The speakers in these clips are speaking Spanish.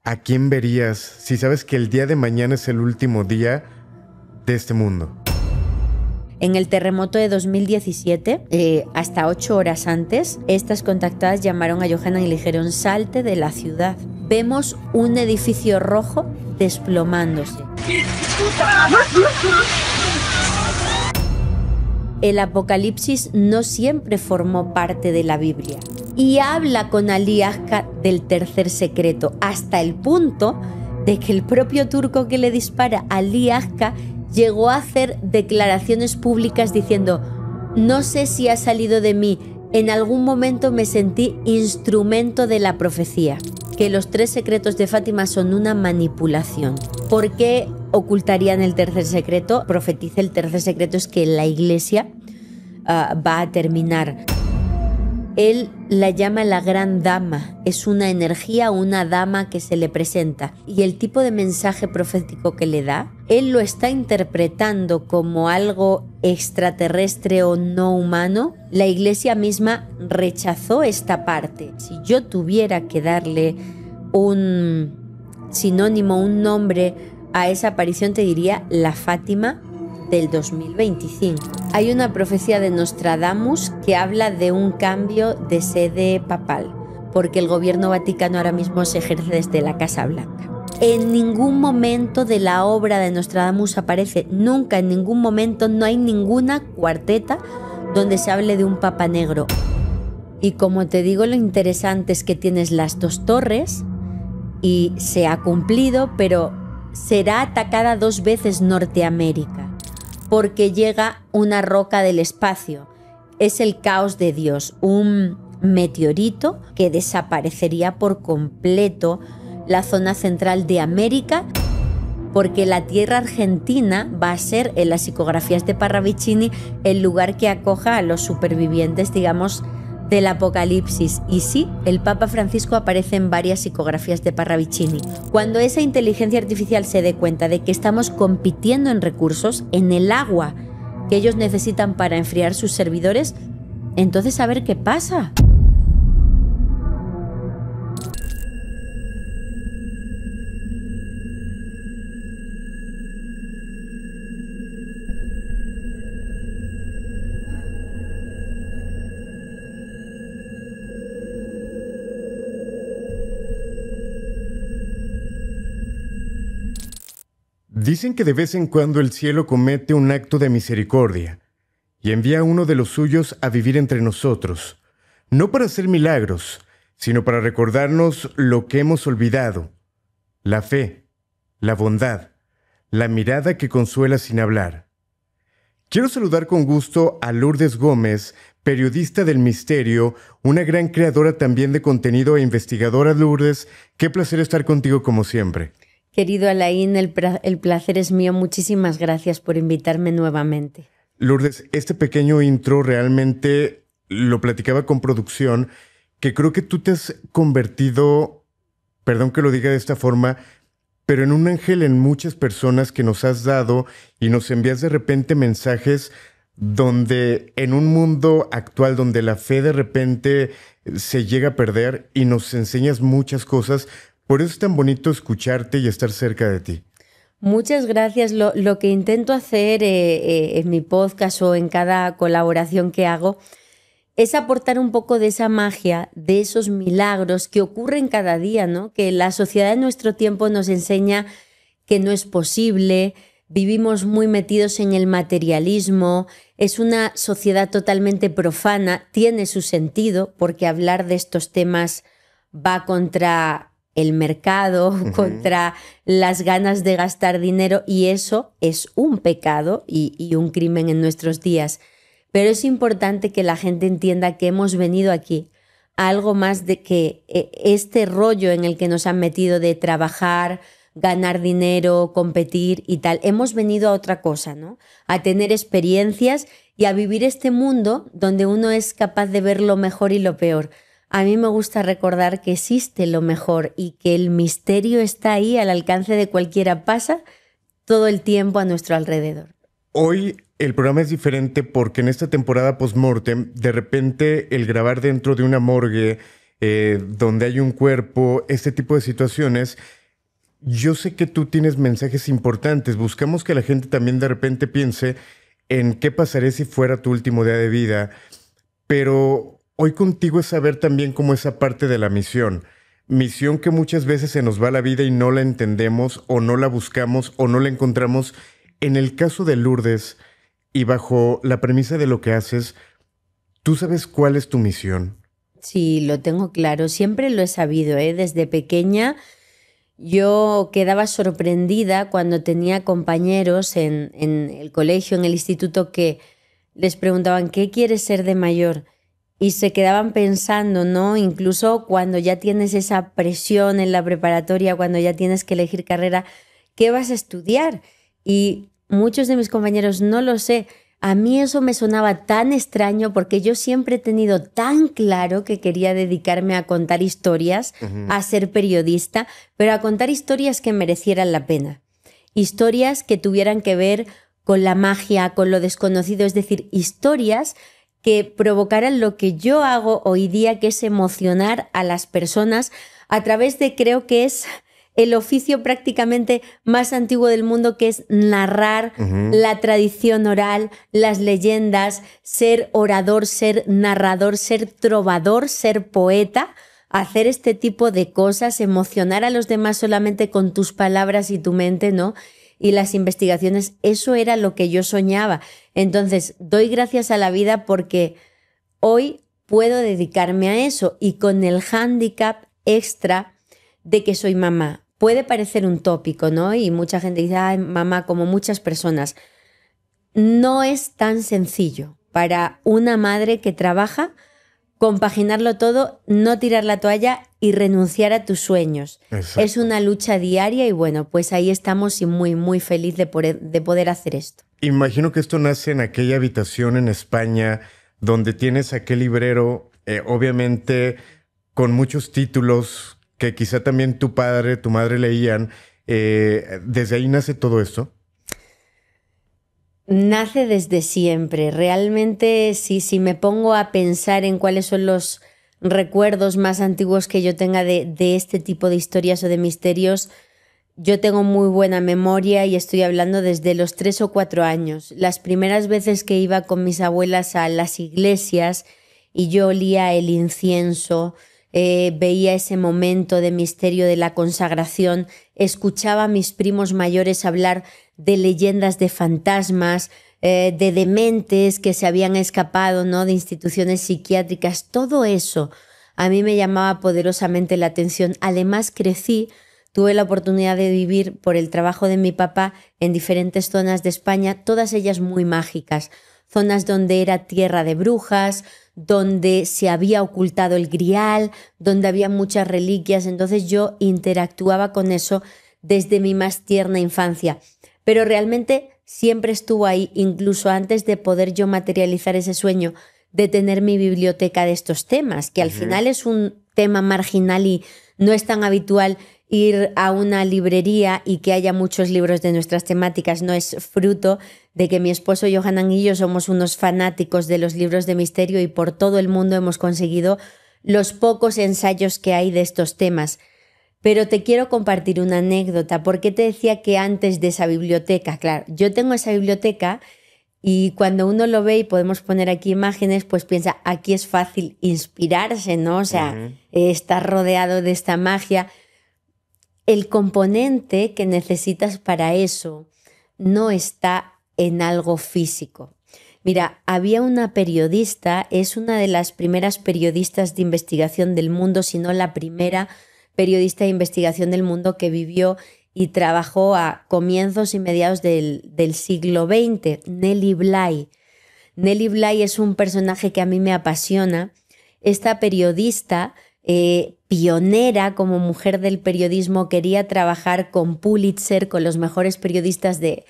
¿a quién verías si sabes que el día de mañana es el último día de este mundo? En el terremoto de 2017, hasta 8 horas antes, estas contactadas llamaron a Johanna y le dijeron: salte de la ciudad. Vemos un edificio rojo desplomándose. El Apocalipsis no siempre formó parte de la Biblia. Y habla con Ali Akka del tercer secreto, hasta el punto de que el propio turco que le dispara, Ali Akka, llegó a hacer declaraciones públicas diciendo: no sé si ha salido de mí, en algún momento me sentí instrumento de la profecía. Que los 3 secretos de Fátima son una manipulación. ¿Por qué ocultarían el tercer secreto? Profetiza el tercer secreto es que la iglesia va a terminar. Él la llama la gran dama, es una energía, una dama que se le presenta. Y el tipo de mensaje profético que le da, él lo está interpretando como algo extraterrestre o no humano. La iglesia misma rechazó esta parte. Si yo tuviera que darle un sinónimo, un nombre a esa aparición, te diría la Fátima del 2025. Hay una profecía de Nostradamus que habla de un cambio de sede papal, porque el gobierno vaticano ahora mismo se ejerce desde la Casa Blanca. En ningún momento de la obra de Nostradamus aparece, nunca, en ningún momento, no hay ninguna cuarteta donde se hable de un papa negro. Y como te digo, lo interesante es que tienes las 2 torres y se ha cumplido, pero será atacada 2 veces Norteamérica, porque llega una roca del espacio. Es el caos de Dios, un meteorito que desaparecería por completo la zona central de América, porque la tierra argentina va a ser, en las psicografías de Parravicini, el lugar que acoja a los supervivientes, digamos, del Apocalipsis. Y sí, el Papa Francisco aparece en varias psicografías de Parravicini. Cuando esa inteligencia artificial se dé cuenta de que estamos compitiendo en recursos, en el agua que ellos necesitan para enfriar sus servidores, entonces a ver qué pasa. Dicen que de vez en cuando el cielo comete un acto de misericordia y envía a uno de los suyos a vivir entre nosotros, no para hacer milagros, sino para recordarnos lo que hemos olvidado: la fe, la bondad, la mirada que consuela sin hablar. Quiero saludar con gusto a Lourdes Gómez, periodista del misterio, una gran creadora también de contenido e investigadora. Lourdes, qué placer estar contigo como siempre. Querido Alain, el placer es mío. Muchísimas gracias por invitarme nuevamente. Lourdes, este pequeño intro realmente lo platicaba con producción, que creo que tú te has convertido, perdón que lo diga de esta forma, pero en un ángel en muchas personas que nos has dado y nos envías de repente mensajes donde en un mundo actual donde la fe de repente se llega a perder y nos enseñas muchas cosas. Por eso es tan bonito escucharte y estar cerca de ti. Muchas gracias. Lo que intento hacer en mi podcast o en cada colaboración que hago es aportar un poco de esa magia, de esos milagros que ocurren cada día, ¿no? Que la sociedad de nuestro tiempo nos enseña que no es posible. Vivimos muy metidos en el materialismo. Es una sociedad totalmente profana. Tiene su sentido, porque hablar de estos temas va contra el mercado, contra las ganas de gastar dinero, y eso es un pecado y un crimen en nuestros días. Pero es importante que la gente entienda que hemos venido aquí a algo más de que este rollo en el que nos han metido de trabajar, ganar dinero, competir y tal, hemos venido a otra cosa, ¿no? A tener experiencias y a vivir este mundo donde uno es capaz de ver lo mejor y lo peor. A mí me gusta recordar que existe lo mejor y que el misterio está ahí al alcance de cualquiera. Pasa todo el tiempo a nuestro alrededor. Hoy el programa es diferente porque en esta temporada post-mortem, de repente el grabar dentro de una morgue donde hay un cuerpo, este tipo de situaciones. Yo sé que tú tienes mensajes importantes. Buscamos que la gente también de repente piense en qué pasaría si fuera tu último día de vida, pero hoy contigo es saber también cómo esa parte de la misión. Misión que muchas veces se nos va la vida y no la entendemos o no la buscamos o no la encontramos. En el caso de Lourdes y bajo la premisa de lo que haces, ¿tú sabes cuál es tu misión? Sí, lo tengo claro. Siempre lo he sabido, ¿eh? Desde pequeña yo quedaba sorprendida cuando tenía compañeros en el colegio, en el instituto, que les preguntaban ¿qué quieres ser de mayor? Y se quedaban pensando, ¿no? Incluso cuando ya tienes esa presión en la preparatoria, cuando ya tienes que elegir carrera, ¿qué vas a estudiar? Y muchos de mis compañeros, no lo sé. A mí eso me sonaba tan extraño porque yo siempre he tenido tan claro que quería dedicarme a contar historias, a ser periodista, pero a contar historias que merecieran la pena. Historias que tuvieran que ver con la magia, con lo desconocido, es decir, historias que provocaran lo que yo hago hoy día, que es emocionar a las personas a través de, creo que es el oficio prácticamente más antiguo del mundo, que es narrar la tradición oral, las leyendas, ser orador, ser narrador, ser trovador, ser poeta, hacer este tipo de cosas, emocionar a los demás solamente con tus palabras y tu mente, ¿no? Y las investigaciones, eso era lo que yo soñaba. Entonces, doy gracias a la vida porque hoy puedo dedicarme a eso y con el hándicap extra de que soy mamá. Puede parecer un tópico, ¿no? Y mucha gente dice, ay, mamá, como muchas personas. No es tan sencillo para una madre que trabaja compaginarlo todo, no tirar la toalla y renunciar a tus sueños. Exacto. Es una lucha diaria y bueno, pues ahí estamos y muy, muy feliz de poder hacer esto. Imagino que esto nace en aquella habitación en España donde tienes aquel librero, obviamente con muchos títulos que quizá también tu padre, tu madre leían. ¿Desde ahí nace todo esto? Nace desde siempre. Realmente, si me pongo a pensar en cuáles son los recuerdos más antiguos que yo tenga de este tipo de historias o de misterios, yo tengo muy buena memoria y estoy hablando desde los 3 o 4 años. Las primeras veces que iba con mis abuelas a las iglesias y yo olía el incienso, veía ese momento de misterio de la consagración, escuchaba a mis primos mayores hablar de leyendas de fantasmas, de dementes que se habían escapado, ¿no? De instituciones psiquiátricas, todo eso a mí me llamaba poderosamente la atención. Además crecí, tuve la oportunidad de vivir por el trabajo de mi papá en diferentes zonas de España, todas ellas muy mágicas, zonas donde era tierra de brujas, donde se había ocultado el grial, donde había muchas reliquias. Entonces yo interactuaba con eso desde mi más tierna infancia. Pero realmente siempre estuvo ahí, incluso antes de poder yo materializar ese sueño de tener mi biblioteca de estos temas, que al final es un tema marginal y no es tan habitual ir a una librería y que haya muchos libros de nuestras temáticas. No es fruto de que mi esposo Johanan y yo somos unos fanáticos de los libros de misterio y por todo el mundo hemos conseguido los pocos ensayos que hay de estos temas. Pero te quiero compartir una anécdota. ¿Por qué te decía que antes de esa biblioteca? Claro, yo tengo esa biblioteca y cuando uno lo ve y podemos poner aquí imágenes, pues piensa, aquí es fácil inspirarse, ¿no? O sea, estar rodeado de esta magia. El componente que necesitas para eso no está en algo físico. Mira, había una periodista, es una de las primeras periodistas de investigación del mundo, si no la primera periodista de investigación del mundo que vivió y trabajó a comienzos y mediados del siglo XX, Nellie Bly. Nellie Bly es un personaje que a mí me apasiona. Esta periodista, pionera como mujer del periodismo, quería trabajar con Pulitzer, con los mejores periodistas de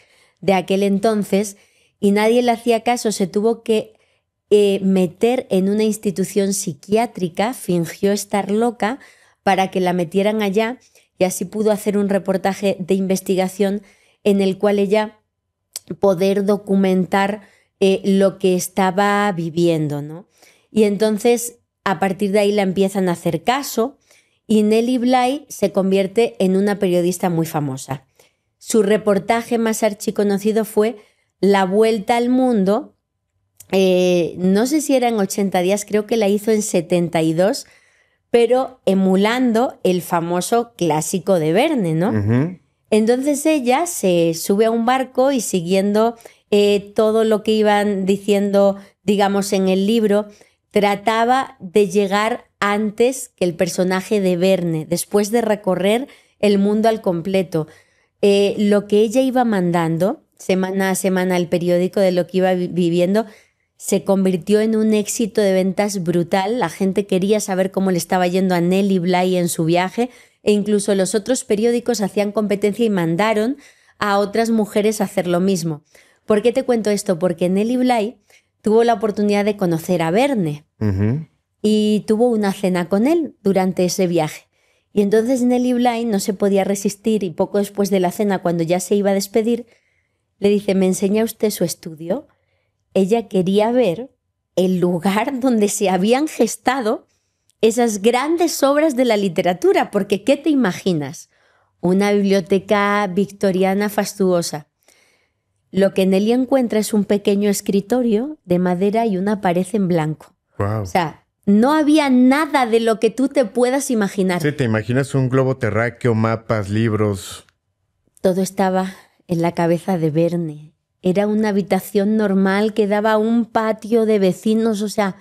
aquel entonces, y nadie le hacía caso. Se tuvo que meter en una institución psiquiátrica, fingió estar loca para que la metieran allá y así pudo hacer un reportaje de investigación en el cual ella poder documentar lo que estaba viviendo, ¿no? Y entonces A partir de ahí la empiezan a hacer caso y Nellie Bly se convierte en una periodista muy famosa. Su reportaje más archiconocido fue La Vuelta al Mundo. No sé si era en 80 días, creo que la hizo en 72, pero emulando el famoso clásico de Verne, ¿no? Ujú. Entonces ella se sube a un barco y siguiendo todo lo que iban diciendo, digamos, en el libro, trataba de llegar antes que el personaje de Verne, después de recorrer el mundo al completo. Lo que ella iba mandando, semana a semana, el periódico de lo que iba viviendo, se convirtió en un éxito de ventas brutal. La gente quería saber cómo le estaba yendo a Nellie Bly en su viaje e incluso los otros periódicos hacían competencia y mandaron a otras mujeres a hacer lo mismo. ¿Por qué te cuento esto? Porque Nellie Bly tuvo la oportunidad de conocer a Verne Ujú. y tuvo una cena con él durante ese viaje. Y entonces Nellie Bly no se podía resistir y poco después de la cena, cuando ya se iba a despedir, le dice: ¿me enseña usted su estudio? Ella quería ver el lugar donde se habían gestado esas grandes obras de la literatura, porque ¿qué te imaginas? Una biblioteca victoriana fastuosa. Lo que Nelly encuentra es un pequeño escritorio de madera y una pared en blanco. Wow. O sea, no había nada de lo que tú te puedas imaginar. Sí, te imaginas un globo terráqueo, mapas, libros. Todo estaba en la cabeza de Verne. Era una habitación normal que daba a un patio de vecinos, o sea,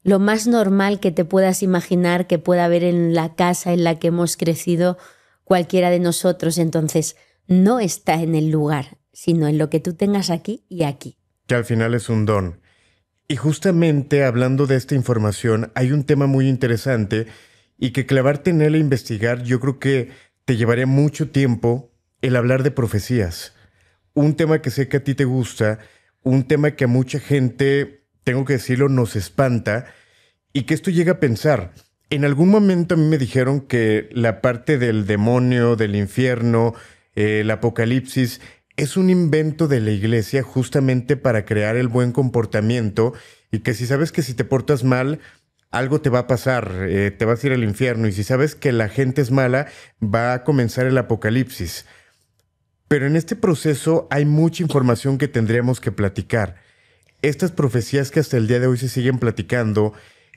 lo más normal que te puedas imaginar que pueda haber en la casa en la que hemos crecido cualquiera de nosotros. Entonces, no está en el lugar, sino en lo que tú tengas aquí y aquí. Que al final es un don. Y justamente hablando de esta información, hay un tema muy interesante y que clavarte en él e investigar, yo creo que te llevaría mucho tiempo el hablar de profecías. Un tema que sé que a ti te gusta, un tema que a mucha gente, tengo que decirlo, nos espanta y que esto llega a pensar. En algún momento a mí me dijeron que la parte del demonio, del infierno, el apocalipsis, es un invento de la iglesia justamente para crear el buen comportamiento y que si sabes que si te portas mal, algo te va a pasar, te vas a ir al infierno y si sabes que la gente es mala, va a comenzar el apocalipsis. Pero en este proceso hay mucha información que tendríamos que platicar. Estas profecías que hasta el día de hoy se siguen platicando,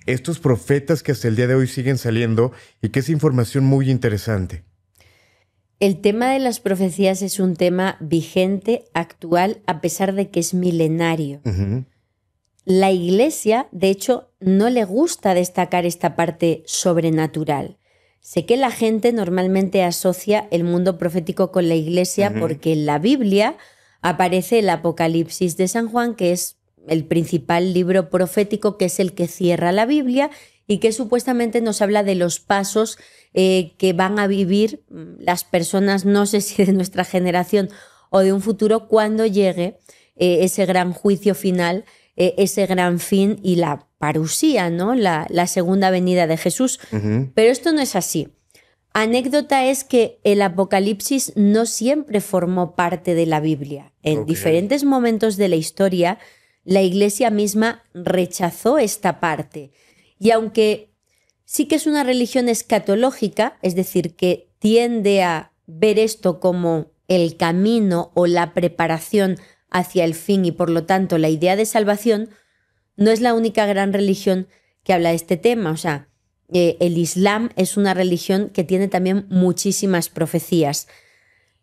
estos profetas que hasta el día de hoy siguen saliendo y que es información muy interesante. El tema de las profecías es un tema vigente, actual, a pesar de que es milenario. Ujú. La Iglesia, de hecho, no le gusta destacar esta parte sobrenatural. Sé que la gente normalmente asocia el mundo profético con la Iglesia porque en la Biblia aparece el Apocalipsis de San Juan, que es el principal libro profético, que es el que cierra la Biblia y que supuestamente nos habla de los pasos que van a vivir las personas, no sé si de nuestra generación o de un futuro, cuando llegue ese gran juicio final, ese gran fin y la parusía, ¿no? La segunda venida de Jesús. Ujú. Pero esto no es así. Anécdota es que el Apocalipsis no siempre formó parte de la Biblia. En Ok. diferentes momentos de la historia, la Iglesia misma rechazó esta parte. Y aunque sí que es una religión escatológica, es decir, que tiende a ver esto como el camino o la preparación hacia el fin y por lo tanto la idea de salvación, no es la única gran religión que habla de este tema. O sea, el Islam es una religión que tiene también muchísimas profecías.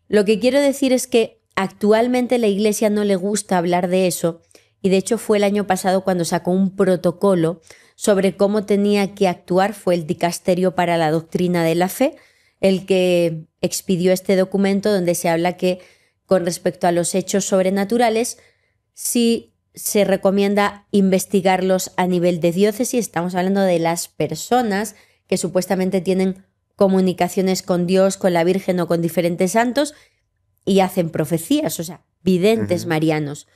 Lo que quiero decir es que actualmente la Iglesia no le gusta hablar de eso y de hecho fue el año pasado cuando sacó un protocolo sobre cómo tenía que actuar. Fue el Dicasterio para la Doctrina de la Fe el que expidió este documento donde se habla que con respecto a los hechos sobrenaturales sí se recomienda investigarlos a nivel de diócesis. Estamos hablando de las personas que supuestamente tienen comunicaciones con Dios, con la Virgen o con diferentes santos y hacen profecías, o sea, videntes marianos,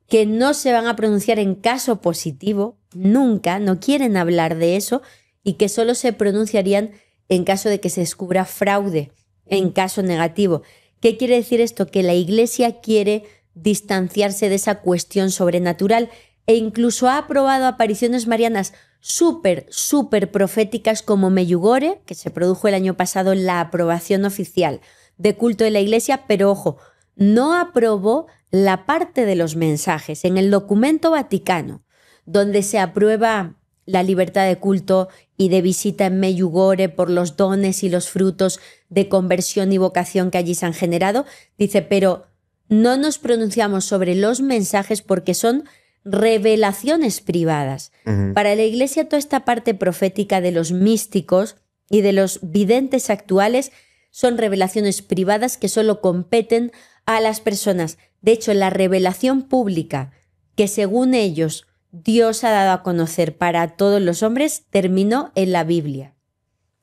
que no se van a pronunciar en caso positivo, nunca, no quieren hablar de eso y que solo se pronunciarían en caso de que se descubra fraude, en caso negativo. ¿Qué quiere decir esto? Que la Iglesia quiere distanciarse de esa cuestión sobrenatural e incluso ha aprobado apariciones marianas súper proféticas como Meyugore, que se produjo el año pasado la aprobación oficial de culto de la Iglesia, pero ojo, no aprobó la parte de los mensajes. En el documento Vaticano, donde se aprueba la libertad de culto y de visita en Meyugore por los dones y los frutos de conversión y vocación que allí se han generado, dice, pero no nos pronunciamos sobre los mensajes porque son revelaciones privadas. Para la Iglesia, toda esta parte profética de los místicos y de los videntes actuales son revelaciones privadas que solo competen a las personas. De hecho, la revelación pública que según ellos Dios ha dado a conocer para todos los hombres terminó en la Biblia.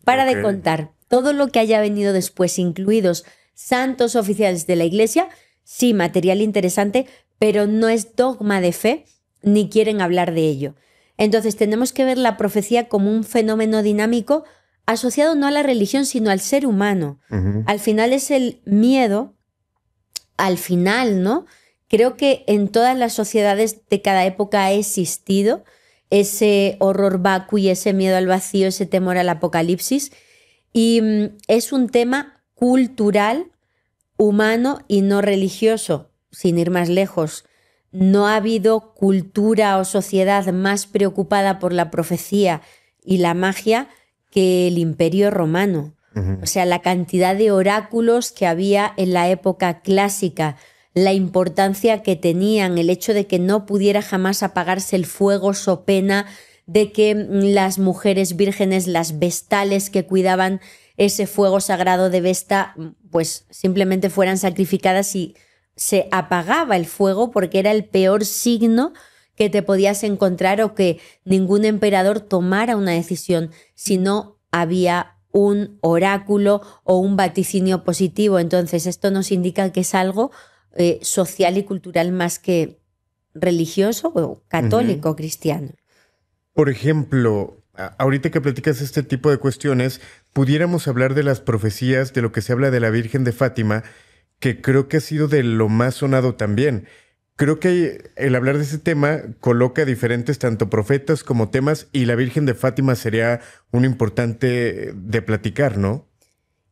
Para de contar, todo lo que haya venido después, incluidos santos oficiales de la Iglesia, sí, material interesante, pero no es dogma de fe ni quieren hablar de ello. Entonces tenemos que ver la profecía como un fenómeno dinámico asociado no a la religión, sino al ser humano. Al final es el miedo, al final, ¿no? Creo que en todas las sociedades de cada época ha existido ese horror vacui, ese miedo al vacío, ese temor al apocalipsis, y es un tema cultural, humano y no religioso. Sin ir más lejos, no ha habido cultura o sociedad más preocupada por la profecía y la magia que el Imperio Romano. O sea, la cantidad de oráculos que había en la época clásica, la importancia que tenían, el hecho de que no pudiera jamás apagarse el fuego so pena de que las mujeres vírgenes, las vestales que cuidaban ese fuego sagrado de Vesta, pues simplemente fueran sacrificadas y se apagaba el fuego porque era el peor signo que te podías encontrar, o que ningún emperador tomara una decisión si no había un oráculo o un vaticinio positivo. Entonces esto nos indica que es algo social y cultural más que religioso o católico, cristiano. Por ejemplo, ahorita que platicas este tipo de cuestiones, pudiéramos hablar de las profecías, de lo que se habla de la Virgen de Fátima, que creo que ha sido de lo más sonado también. Creo que el hablar de ese tema coloca diferentes tanto profetas como temas, y la Virgen de Fátima sería un importante de platicar, ¿no?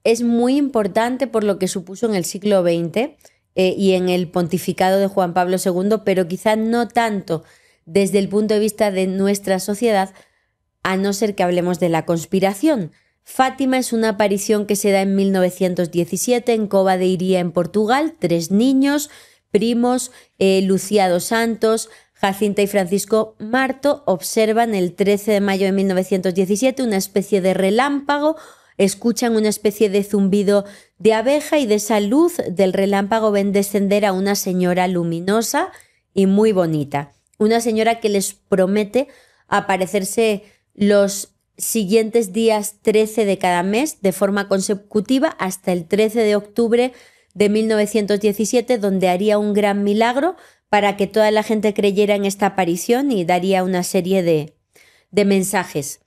Es muy importante por lo que supuso en el siglo XX y en el pontificado de Juan Pablo II, pero quizá no tanto desde el punto de vista de nuestra sociedad, a no ser que hablemos de la conspiración. Fátima es una aparición que se da en 1917 en Cova de Iria, en Portugal. 3 niños, primos, Lucía dos Santos, Jacinta y Francisco Marto, observan el 13 de mayo de 1917 una especie de relámpago, escuchan una especie de zumbido de abeja y de esa luz del relámpago ven descender a una señora luminosa y muy bonita. Una señora que les promete aparecerse los siguientes días 13 de cada mes de forma consecutiva hasta el 13 de octubre de 1917, donde haría un gran milagro para que toda la gente creyera en esta aparición y daría una serie de mensajes.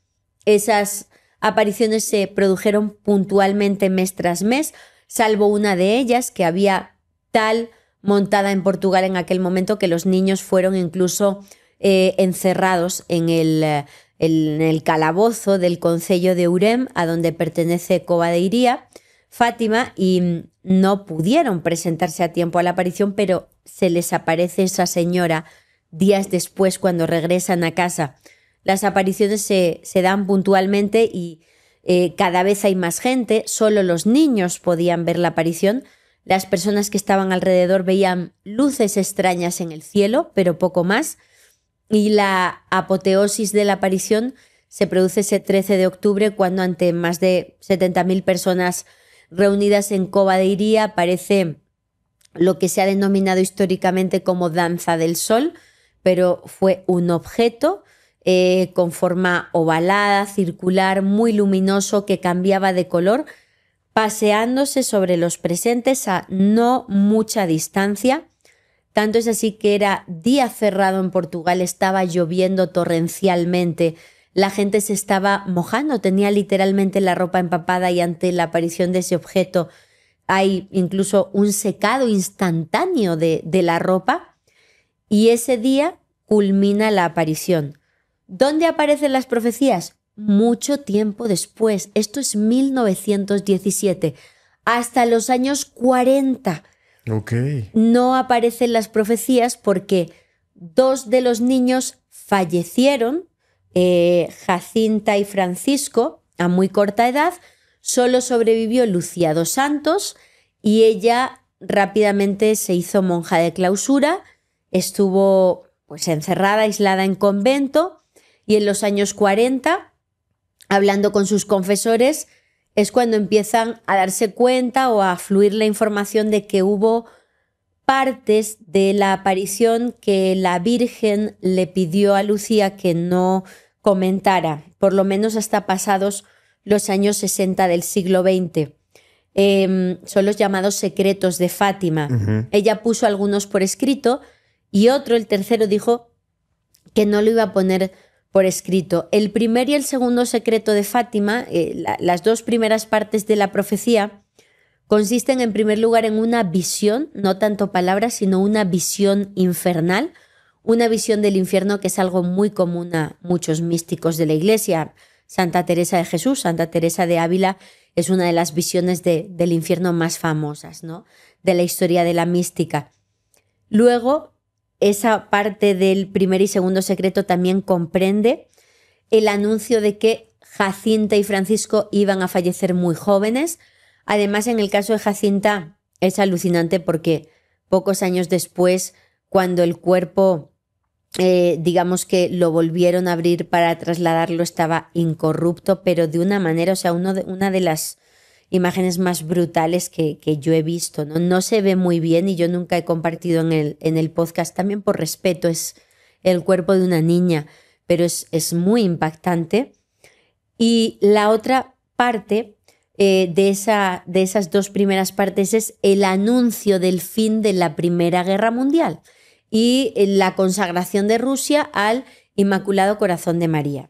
Esas apariciones se produjeron puntualmente mes tras mes, salvo una de ellas que había tal montada en Portugal en aquel momento que los niños fueron incluso encerrados en el calabozo del concello de Urem, a donde pertenece Cova de Iria, Fátima, y no pudieron presentarse a tiempo a la aparición, pero se les aparece esa señora días después cuando regresan a casa. Las apariciones se dan puntualmente y cada vez hay más gente. Solo los niños podían ver la aparición. Las personas que estaban alrededor veían luces extrañas en el cielo, pero poco más. Y la apoteosis de la aparición se produce ese 13 de octubre, cuando ante más de 70.000 personas reunidas en Cova de Iria aparece lo que se ha denominado históricamente como danza del sol, pero fue un objeto con forma ovalada, circular, muy luminoso, que cambiaba de color, paseándose sobre los presentes a no mucha distancia. Tanto es así que era día cerrado en Portugal, estaba lloviendo torrencialmente, la gente se estaba mojando, tenía literalmente la ropa empapada, y ante la aparición de ese objeto hay incluso un secado instantáneo de la ropa, y ese día culmina la aparición. ¿Dónde aparecen las profecías? Mucho tiempo después. Esto es 1917. Hasta los años 40. Ok. No aparecen las profecías porque 2 de los niños fallecieron, Jacinta y Francisco, a muy corta edad. Solo sobrevivió Lucía dos Santos y ella rápidamente se hizo monja de clausura, estuvo pues encerrada, aislada en convento, y en los años 40, hablando con sus confesores, es cuando empiezan a darse cuenta o a fluir la información de que hubo partes de la aparición que la Virgen le pidió a Lucía que no comentara, por lo menos hasta pasados los años 60 del siglo XX. Son los llamados secretos de Fátima. Ella puso algunos por escrito y otro, el tercero, dijo que no lo iba a poner por escrito. El primer y el segundo secreto de Fátima, las 2 primeras partes de la profecía, consisten en primer lugar en una visión, no tanto palabras, sino una visión infernal, una visión del infierno que es algo muy común a muchos místicos de la Iglesia. Santa Teresa de Jesús, Santa Teresa de Ávila es una de las visiones del infierno más famosas, ¿no?, de la historia de la mística. Luego, esa parte del primer y segundo secreto también comprende el anuncio de que Jacinta y Francisco iban a fallecer muy jóvenes. Además, en el caso de Jacinta es alucinante porque pocos años después, cuando el cuerpo, digamos que lo volvieron a abrir para trasladarlo, estaba incorrupto, pero de una manera, o sea, una de las imágenes más brutales que yo he visto, ¿no? No se ve muy bien y yo nunca he compartido en el podcast, también por respeto, es el cuerpo de una niña, pero es muy impactante. Y la otra parte de esas 2 primeras partes es el anuncio del fin de la Primera Guerra Mundial y la consagración de Rusia al Inmaculado Corazón de María.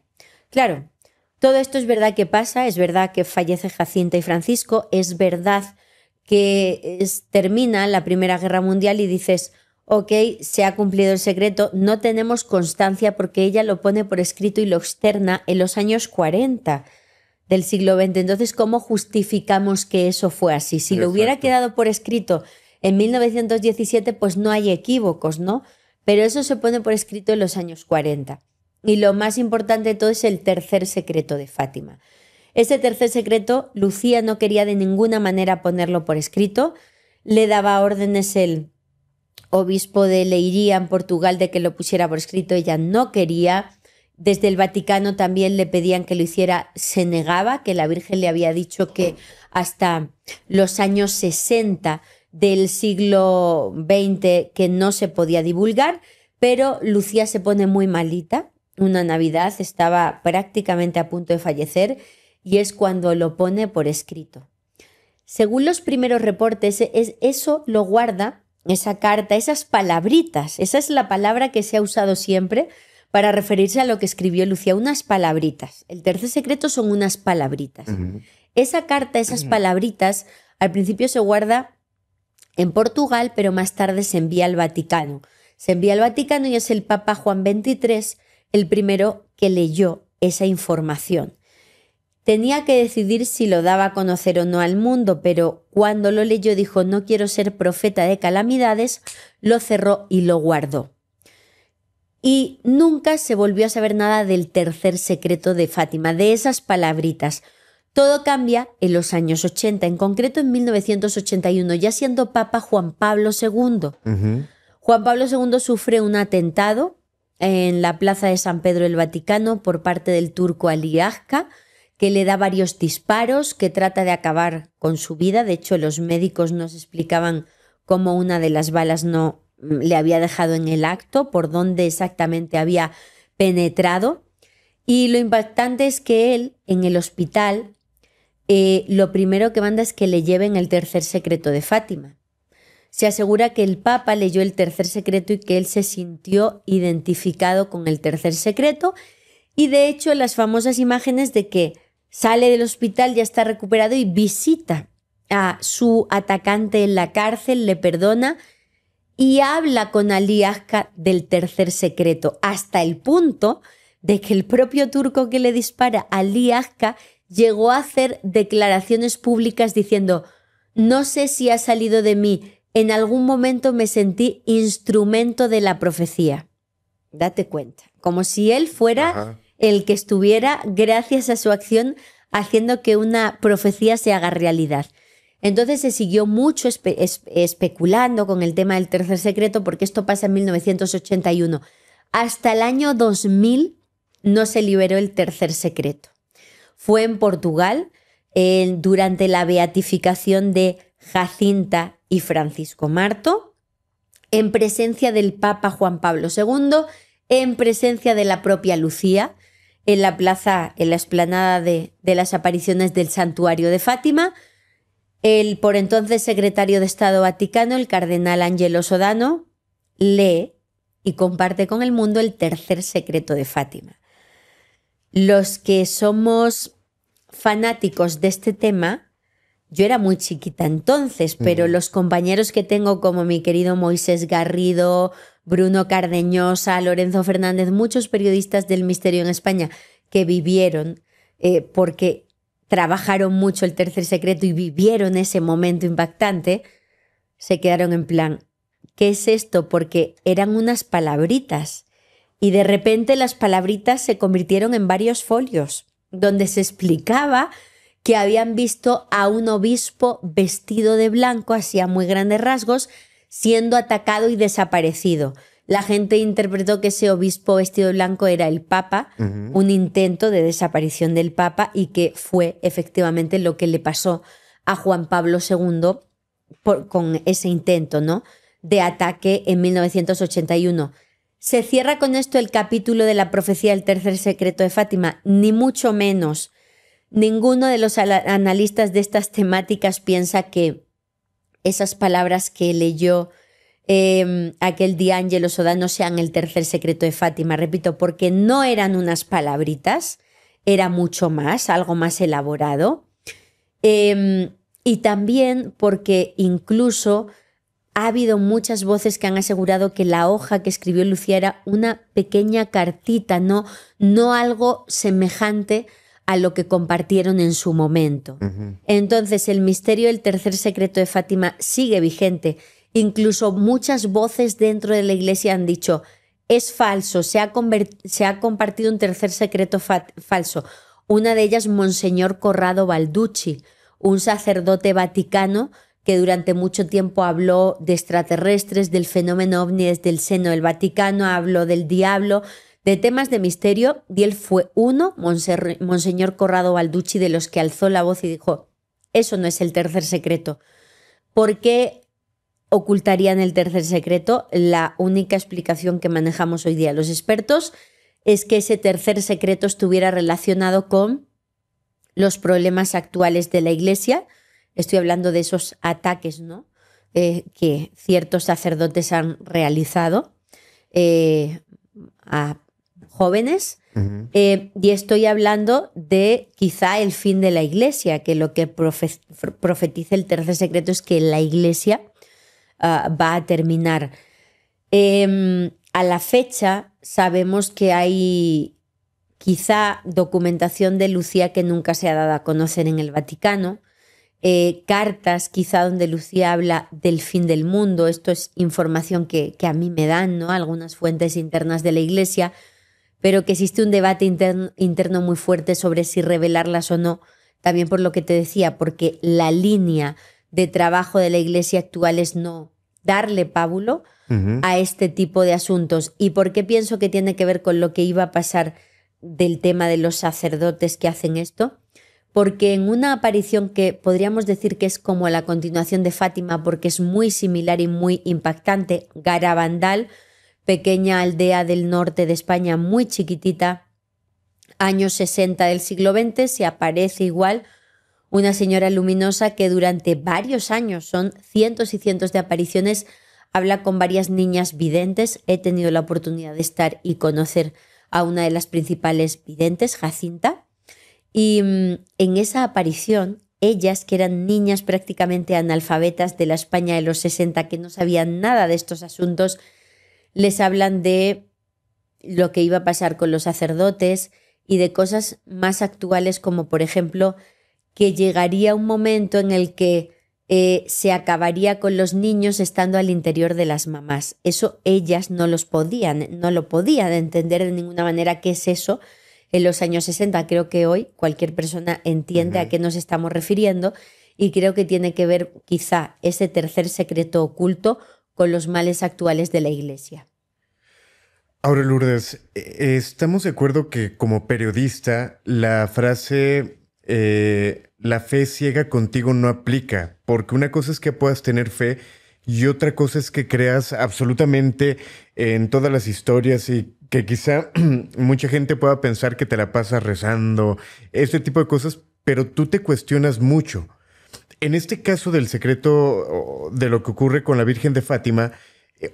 Claro, todo esto es verdad que pasa, es verdad que fallece Jacinta y Francisco, es verdad que termina la Primera Guerra Mundial y dices, ok, se ha cumplido el secreto, no tenemos constancia porque ella lo pone por escrito y lo externa en los años 40 del siglo XX. Entonces, ¿cómo justificamos que eso fue así? Si lo hubiera quedado por escrito en 1917, pues no hay equívocos, ¿no? Pero eso se pone por escrito en los años 40. Y lo más importante de todo es el tercer secreto de Fátima. Ese tercer secreto, Lucía no quería de ninguna manera ponerlo por escrito. Le daba órdenes el obispo de Leiria en Portugal de que lo pusiera por escrito. Ella no quería. Desde el Vaticano también le pedían que lo hiciera. Se negaba, que la Virgen le había dicho que hasta los años 60 del siglo XX que no se podía divulgar, pero Lucía se pone muy malita. Una Navidad estaba prácticamente a punto de fallecer y es cuando lo pone por escrito. Según los primeros reportes, eso lo guarda, esa carta, esas palabritas. Esa es la palabra que se ha usado siempre para referirse a lo que escribió Lucía, unas palabritas. El tercer secreto son unas palabritas. Esa carta, esas palabritas, al principio se guarda en Portugal, pero más tarde se envía al Vaticano. Se envía al Vaticano y es el Papa Juan XXIII el primero que leyó esa información. Tenía que decidir si lo daba a conocer o no al mundo, pero cuando lo leyó dijo, no quiero ser profeta de calamidades, lo cerró y lo guardó. Y nunca se volvió a saber nada del tercer secreto de Fátima, de esas palabritas. Todo cambia en los años 80, en concreto en 1981, ya siendo Papa Juan Pablo II. Juan Pablo II sufre un atentado en la plaza de San Pedro del Vaticano por parte del turco Ali Agca, que le da varios disparos, que trata de acabar con su vida. De hecho, los médicos nos explicaban cómo una de las balas no le había dejado en el acto, por dónde exactamente había penetrado. Y lo impactante es que él, en el hospital, lo primero que manda es que le lleven el tercer secreto de Fátima. Se asegura que el Papa leyó el tercer secreto y que él se sintió identificado con el tercer secreto. Y de hecho, las famosas imágenes de que sale del hospital, ya está recuperado y visita a su atacante en la cárcel, le perdona y habla con Ali Agca del tercer secreto, hasta el punto de que el propio turco que le dispara, Ali Akka, llegó a hacer declaraciones públicas diciendo: no sé si ha salido de mí, en algún momento me sentí instrumento de la profecía. Date cuenta, como si él fuera el que estuviera, gracias a su acción, haciendo que una profecía se haga realidad. Entonces se siguió mucho especulando con el tema del tercer secreto, porque esto pasa en 1981. Hasta el año 2000 no se liberó el tercer secreto. Fue en Portugal, durante la beatificación de Jacinta y Francisco Marto, en presencia del Papa Juan Pablo II, en presencia de la propia Lucía, en la plaza, en la explanada de las apariciones del santuario de Fátima. El por entonces secretario de Estado Vaticano, el cardenal Angelo Sodano, lee y comparte con el mundo el tercer secreto de Fátima. Los que somos fanáticos de este tema, yo era muy chiquita entonces, pero los compañeros que tengo, como mi querido Moisés Garrido, Bruno Cardeñosa, Lorenzo Fernández, muchos periodistas del misterio en España que vivieron, porque trabajaron mucho el tercer secreto y vivieron ese momento impactante, se quedaron en plan, ¿qué es esto? Porque eran unas palabritas y de repente las palabritas se convirtieron en varios folios donde se explicaba que habían visto a un obispo vestido de blanco, así a muy grandes rasgos, siendo atacado y desaparecido. La gente interpretó que ese obispo vestido de blanco era el Papa, un intento de desaparición del Papa, y que fue efectivamente lo que le pasó a Juan Pablo II con ese intento, ¿no?, de ataque en 1981. ¿Se cierra con esto el capítulo de la profecía del tercer secreto de Fátima? Ni mucho menos. Ninguno de los analistas de estas temáticas piensa que esas palabras que leyó aquel día Angelo Sodano sean el tercer secreto de Fátima. Repito, porque no eran unas palabritas, era mucho más, algo más elaborado. Y también porque incluso ha habido muchas voces que han asegurado que la hoja que escribió Lucía era una pequeña cartita, no algo semejante a lo que compartieron en su momento. Entonces, el misterio del tercer secreto de Fátima sigue vigente. Incluso muchas voces dentro de la Iglesia han dicho: es falso, se ha compartido un tercer secreto falso. Una de ellas, Monseñor Corrado Balducci, un sacerdote vaticano que durante mucho tiempo habló de extraterrestres, del fenómeno ovni desde el seno del Vaticano, habló del diablo, de temas de misterio, y él fue Monseñor Corrado Balducci, de los que alzó la voz y dijo: eso no es el tercer secreto. ¿Por qué ocultarían el tercer secreto? La única explicación que manejamos hoy día los expertos es que ese tercer secreto estuviera relacionado con los problemas actuales de la Iglesia. Estoy hablando de esos ataques, ¿no?, que ciertos sacerdotes han realizado a jóvenes. Y estoy hablando de quizá el fin de la Iglesia, que lo que profetiza el tercer secreto es que la Iglesia va a terminar. A la fecha sabemos que hay quizá documentación de Lucía que nunca se ha dado a conocer en el Vaticano, cartas quizá donde Lucía habla del fin del mundo. Esto es información que a mí me dan, ¿no?, algunas fuentes internas de la Iglesia, pero que existe un debate interno muy fuerte sobre si revelarlas o no, también por lo que te decía, porque la línea de trabajo de la Iglesia actual es no darle pábulo a este tipo de asuntos. ¿Y por qué pienso que tiene que ver con lo que iba a pasar del tema de los sacerdotes que hacen esto? Porque en una aparición que podríamos decir que es como la continuación de Fátima, porque es muy similar y muy impactante, Garabandal, pequeña aldea del norte de España, muy chiquitita, años 60 del siglo XX, se aparece igual una señora luminosa que durante varios años, son cientos y cientos de apariciones, habla con varias niñas videntes. He tenido la oportunidad de estar y conocer a una de las principales videntes, Jacinta, y en esa aparición, ellas, que eran niñas prácticamente analfabetas de la España de los 60, que no sabían nada de estos asuntos, les hablan de lo que iba a pasar con los sacerdotes y de cosas más actuales como, por ejemplo, que llegaría un momento en el que se acabaría con los niños estando al interior de las mamás. Eso ellas no lo podían entender de ninguna manera qué es eso en los años 60. Creo que hoy cualquier persona entiende a qué nos estamos refiriendo y creo que tiene que ver quizá ese tercer secreto oculto con los males actuales de la Iglesia. Ahora, Lourdes, estamos de acuerdo que como periodista la frase la fe ciega contigo no aplica, porque una cosa es que puedas tener fe y otra cosa es que creas absolutamente en todas las historias y que quizá mucha gente pueda pensar que te la pasas rezando, este tipo de cosas, pero tú te cuestionas mucho. En este caso del secreto de lo que ocurre con la Virgen de Fátima,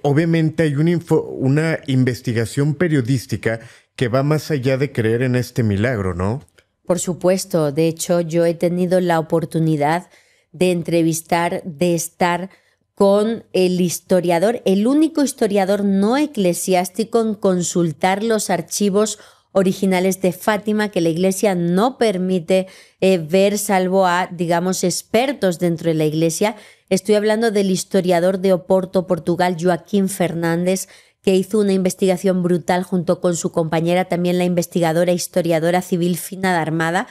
obviamente hay una investigación periodística que va más allá de creer en este milagro, ¿no? Por supuesto, de hecho yo he tenido la oportunidad de entrevistar, de estar con el historiador, el único historiador no eclesiástico en consultar los archivos originales de Fátima que la Iglesia no permite ver salvo a, digamos, expertos dentro de la Iglesia. Estoy hablando del historiador de Oporto, Portugal, Joaquín Fernández, que hizo una investigación brutal junto con su compañera, también la investigadora historiadora civil Fina de Armada.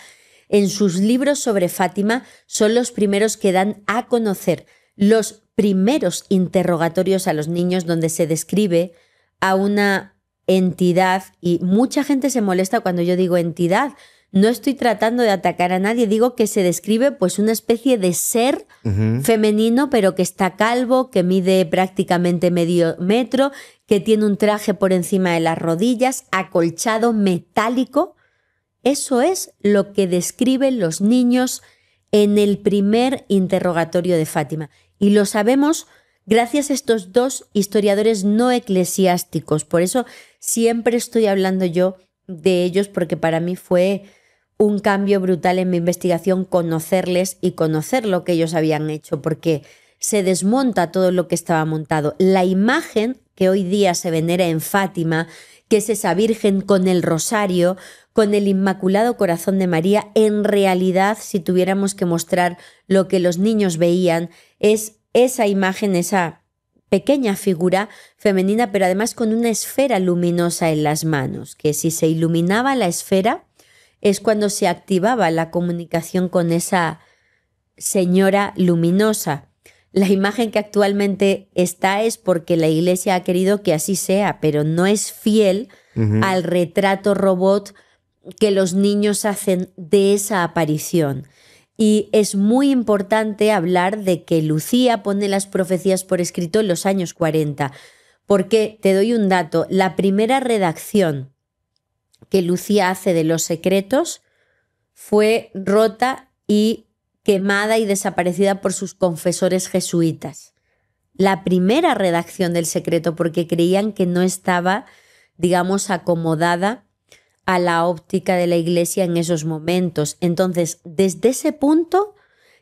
En sus libros sobre Fátima son los primeros que dan a conocer los primeros interrogatorios a los niños donde se describe a una entidad, y mucha gente se molesta cuando yo digo entidad. No estoy tratando de atacar a nadie, digo que se describe pues una especie de ser femenino, pero que está calvo, que mide prácticamente medio metro, que tiene un traje por encima de las rodillas, acolchado, metálico. Eso es lo que describen los niños en el primer interrogatorio de Fátima. Y lo sabemos gracias a estos dos historiadores no eclesiásticos. Por eso siempre estoy hablando yo de ellos, porque para mí fue un cambio brutal en mi investigación conocerles y conocer lo que ellos habían hecho, porque se desmonta todo lo que estaba montado. La imagen que hoy día se venera en Fátima, que es esa Virgen con el rosario, con el Inmaculado Corazón de María, en realidad, si tuviéramos que mostrar lo que los niños veían, es esa imagen, esa pequeña figura femenina, pero además con una esfera luminosa en las manos, que si se iluminaba la esfera es cuando se activaba la comunicación con esa señora luminosa. La imagen que actualmente está es porque la Iglesia ha querido que así sea, pero no es fiel al retrato robot que los niños hacen de esa aparición. Y es muy importante hablar de que Lucía pone las profecías por escrito en los años 40, porque te doy un dato, la primera redacción que Lucía hace de los secretos fue rota y quemada y desaparecida por sus confesores jesuitas. La primera redacción del secreto, porque creían que no estaba, digamos, acomodada a la óptica de la Iglesia en esos momentos. Entonces, desde ese punto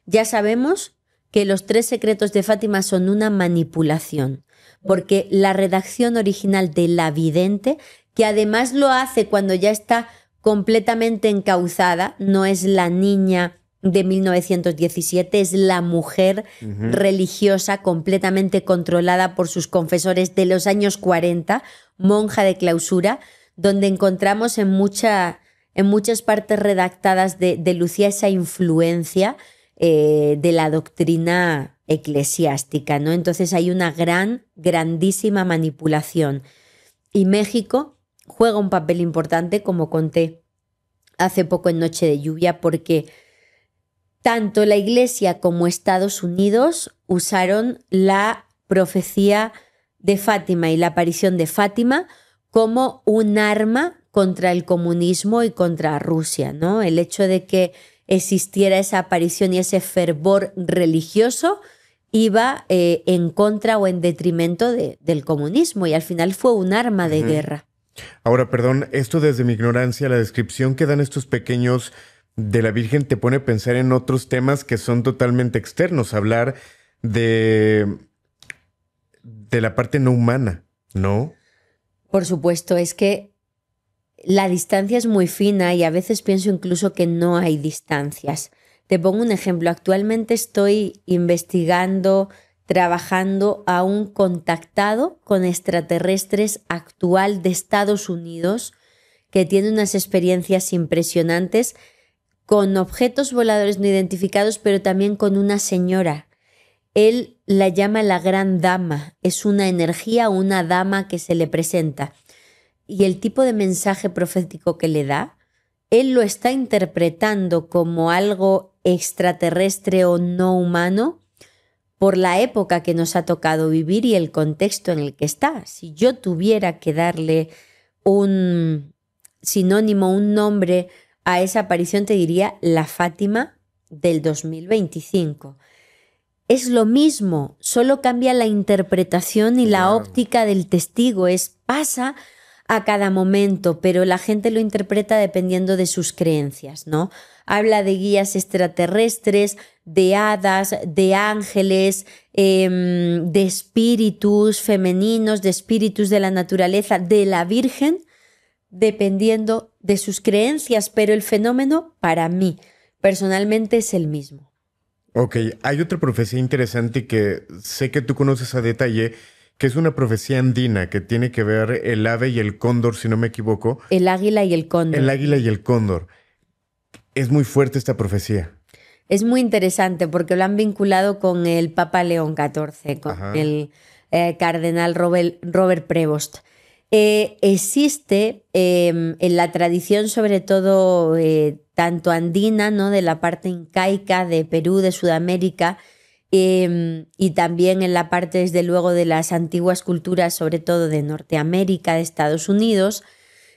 ya sabemos que los 3 secretos de Fátima son una manipulación, porque la redacción original de la vidente, que además lo hace cuando ya está completamente encauzada, no es la niña de 1917, es la mujer religiosa completamente controlada por sus confesores de los años 40, monja de clausura, donde encontramos en muchas partes redactadas de Lucía esa influencia de la doctrina eclesiástica, ¿no? Entonces hay una grandísima manipulación. Y México juega un papel importante, como conté hace poco en Noche de Lluvia, porque tanto la Iglesia como Estados Unidos usaron la profecía de Fátima y la aparición de Fátima como un arma contra el comunismo y contra Rusia, ¿no? El hecho de que existiera esa aparición y ese fervor religioso iba en contra o en detrimento del comunismo, y al final fue un arma de guerra. Ahora, perdón, esto desde mi ignorancia, la descripción que dan estos pequeños de la Virgen te pone a pensar en otros temas que son totalmente externos, hablar de la parte no humana, ¿no? Por supuesto, es que la distancia es muy fina y a veces pienso incluso que no hay distancias. Te pongo un ejemplo. Actualmente estoy investigando, trabajando a un contactado con extraterrestres actual de Estados Unidos que tiene unas experiencias impresionantes con objetos voladores no identificados, pero también con una señora. Él la llama la gran dama. Es una energía, una dama que se le presenta. Y el tipo de mensaje profético que le da, él lo está interpretando como algo extraterrestre o no humano por la época que nos ha tocado vivir y el contexto en el que está. Si yo tuviera que darle un sinónimo, un nombre a esa aparición, te diría la Fátima del 2025. Es lo mismo, solo cambia la interpretación y la óptica del testigo. Pasa a cada momento, pero la gente lo interpreta dependiendo de sus creencias, ¿no? Habla de guías extraterrestres, de hadas, de ángeles, de espíritus femeninos, de espíritus de la naturaleza, de la Virgen, dependiendo de sus creencias, pero el fenómeno, para mí, personalmente, es el mismo. Ok, hay otra profecía interesante que sé que tú conoces a detalle, que es una profecía andina que tiene que ver el ave y el cóndor, si no me equivoco. El águila y el cóndor. El águila y el cóndor. Es muy fuerte esta profecía. Es muy interesante porque lo han vinculado con el Papa León XIV, con el cardenal Robert Prevost. Existe en la tradición, sobre todo tanto andina, ¿no?, de la parte incaica de Perú, de Sudamérica, y también en la parte, desde luego, de las antiguas culturas, sobre todo de Norteamérica, de Estados Unidos,